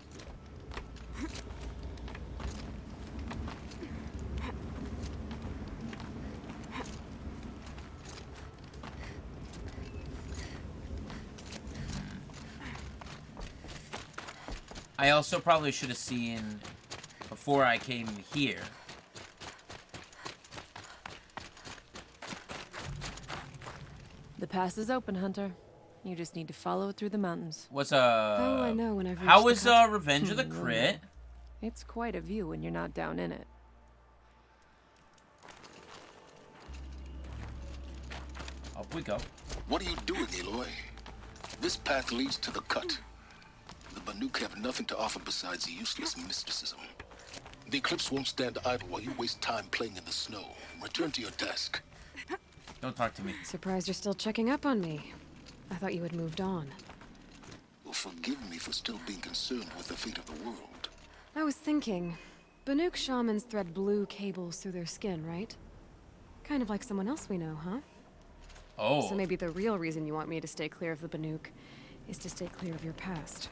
I also probably should have seen before I came here. The pass is open, Hunter. You just need to follow it through the mountains. What's Oh, I know when I've how reached was the cut. Revenge of the Crit? It's quite a view when you're not down in it. Up we go. What are you doing, Aloy? This path leads to the cut. The Banuk have nothing to offer besides useless mysticism. The Eclipse won't stand idle while you waste time playing in the snow. Return to your desk. Don't talk to me. Surprised you're still checking up on me. I thought you had moved on. Well, forgive me for still being concerned with the fate of the world. I was thinking, Banuk shamans thread blue cables through their skin, right? Kind of like someone else we know, huh? Oh. So maybe the real reason you want me to stay clear of the Banuk is to stay clear of your past.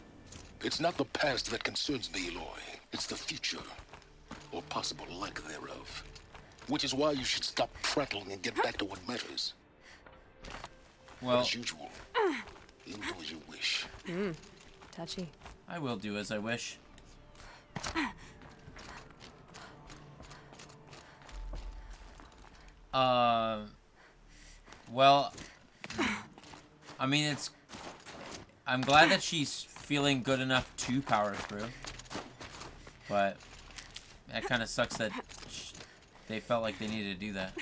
It's not the past that concerns me, Aloy. It's the future. Or possible lack thereof. Which is why you should stop prattling and get back to what matters. Well, as usual, you'll do as you wish. Touchy. I will do as I wish. Well, I mean, I'm glad that she's feeling good enough to power through. But that kind of sucks that they felt like they needed to do that.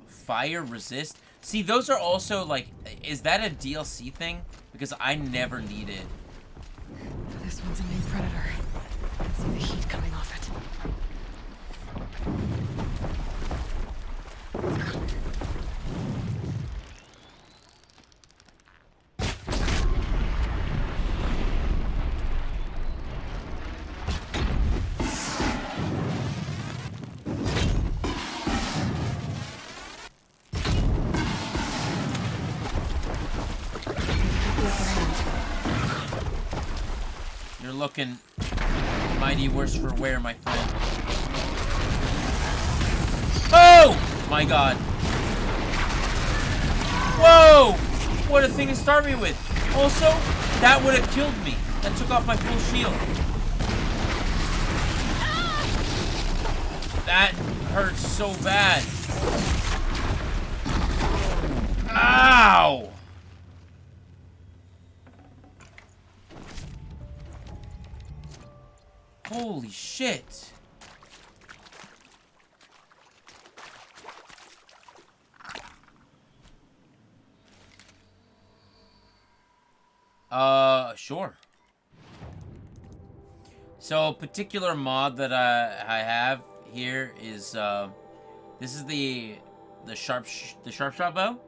Fire resist? See, those are also like, is that a DLC thing? Because I never needed. This one's a main predator. I can see the heat coming off it. You're looking mighty worse for wear, my friend. Oh! My God. Whoa! What a thing to start me with. Also, that would have killed me. That took off my full shield. That hurts so bad. Ow! Holy shit. Sure. So, a particular mod that I have here is, this is the sharp shot bow.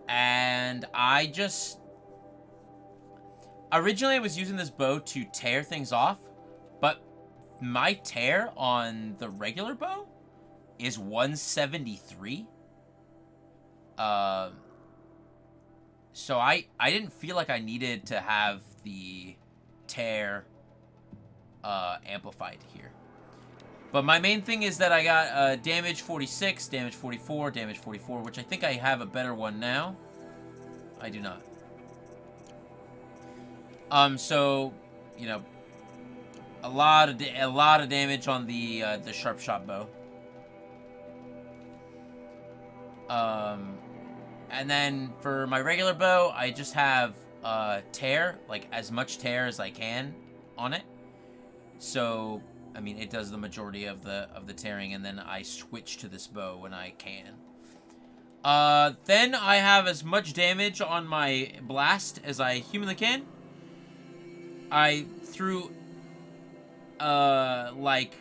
And I just... Originally, I was using this bow to tear things off, but my tear on the regular bow is 173. So I didn't feel like I needed to have the tear amplified here. But my main thing is that I got damage 46, damage 44, damage 44, which I think I have a better one now. I do not. So, you know, a lot of damage on the sharp shot bow. And then for my regular bow, I just have tear, like as much tear as I can on it. So, I mean, it does the majority of the tearing, and then I switch to this bow when I can. Then I have as much damage on my blast as I humanly can. I threw like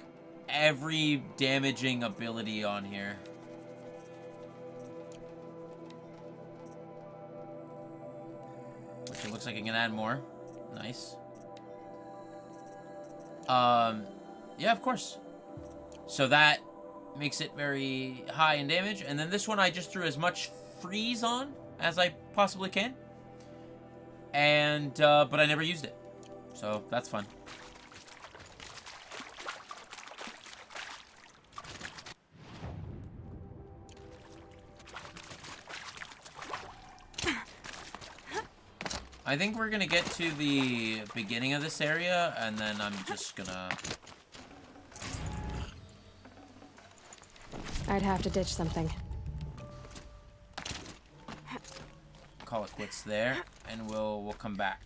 every damaging ability on here. Which it looks like I can add more. Nice. Yeah, of course. So that makes it very high in damage. And then this one I just threw as much freeze on as I possibly can. And, but I never used it. So that's fun. I think we're gonna get to the beginning of this area, and then I'm just gonna... I'd have to ditch something. Call it quits there, and we'll come back.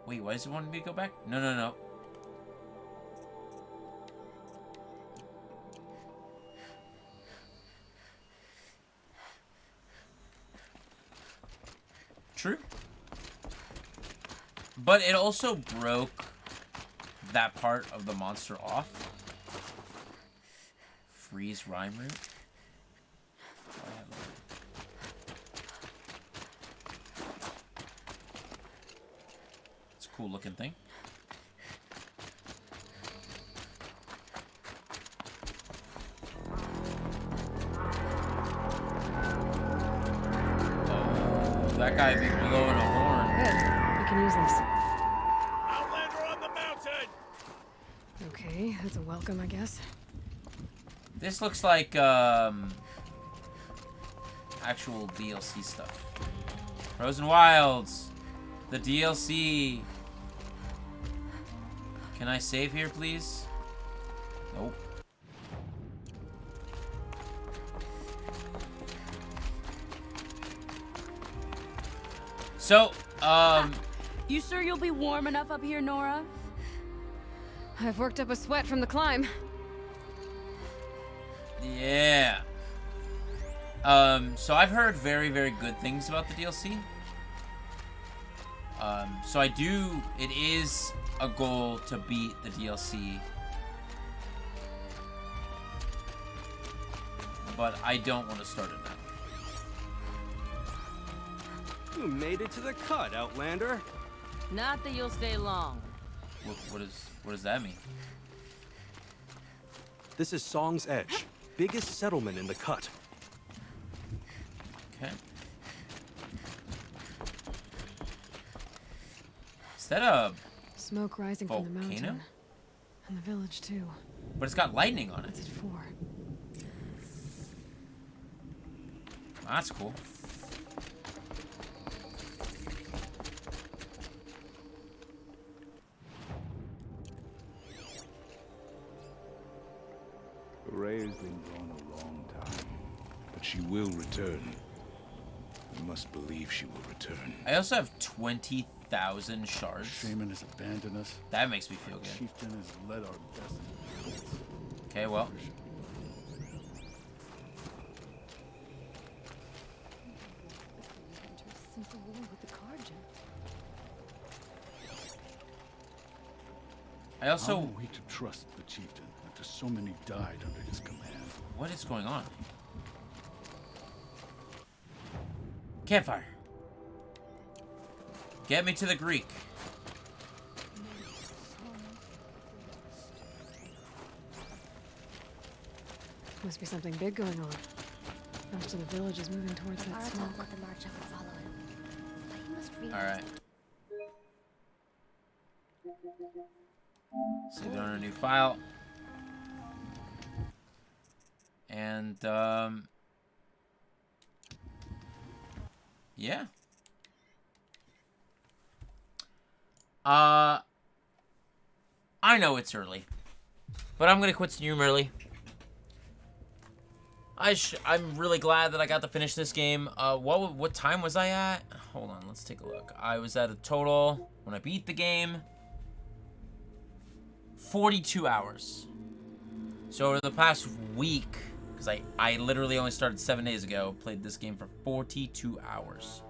Wait, why does it want me to go back? No, no, no. True. But it also broke that part of the monster off. Freeze rhyme root. Cool looking thing. Oh, that guy be blowing a horn. Good. We can use this. Outlander on the mountain! Okay, that's a welcome, I guess. This looks like actual DLC stuff. Frozen Wilds, the DLC. Can I save here, please? Nope. So, You sure you'll be warm enough up here, Nora? I've worked up a sweat from the climb. Yeah. So I've heard very, very good things about the DLC. So it is a goal to beat the DLC. But I don't want to start it now. You made it to the cut, Outlander. Not that you'll stay long. What does that mean? This is Song's Edge, biggest settlement in the cut. Okay. Is that a smoke rising volcano? From the mountain. And the village too. But it's got lightning on it. What's it for? That's cool. Ray's been gone a long time, but she will return. We must believe she will return. I also have 20,000 shards. Shaman has abandoned us. That makes me feel good. Chieftain has led our destiny. Okay, well. with the Karja? I also... How are we to trust the chieftain after so many died under his command? What is going on? Campfire. Get me to the Greek. Must be something big going on. Most of the village is moving towards that smoke. Let the march up and follow him. But he must read. All right. Save it on a new file. And yeah. I know it's early, but I'm gonna quit stream early. I'm really glad that I got to finish this game. What time was I at? Hold on, let's take a look. I was at a total, when I beat the game, 42 hours. So over the past week, because I literally only started 7 days ago, played this game for 42 hours.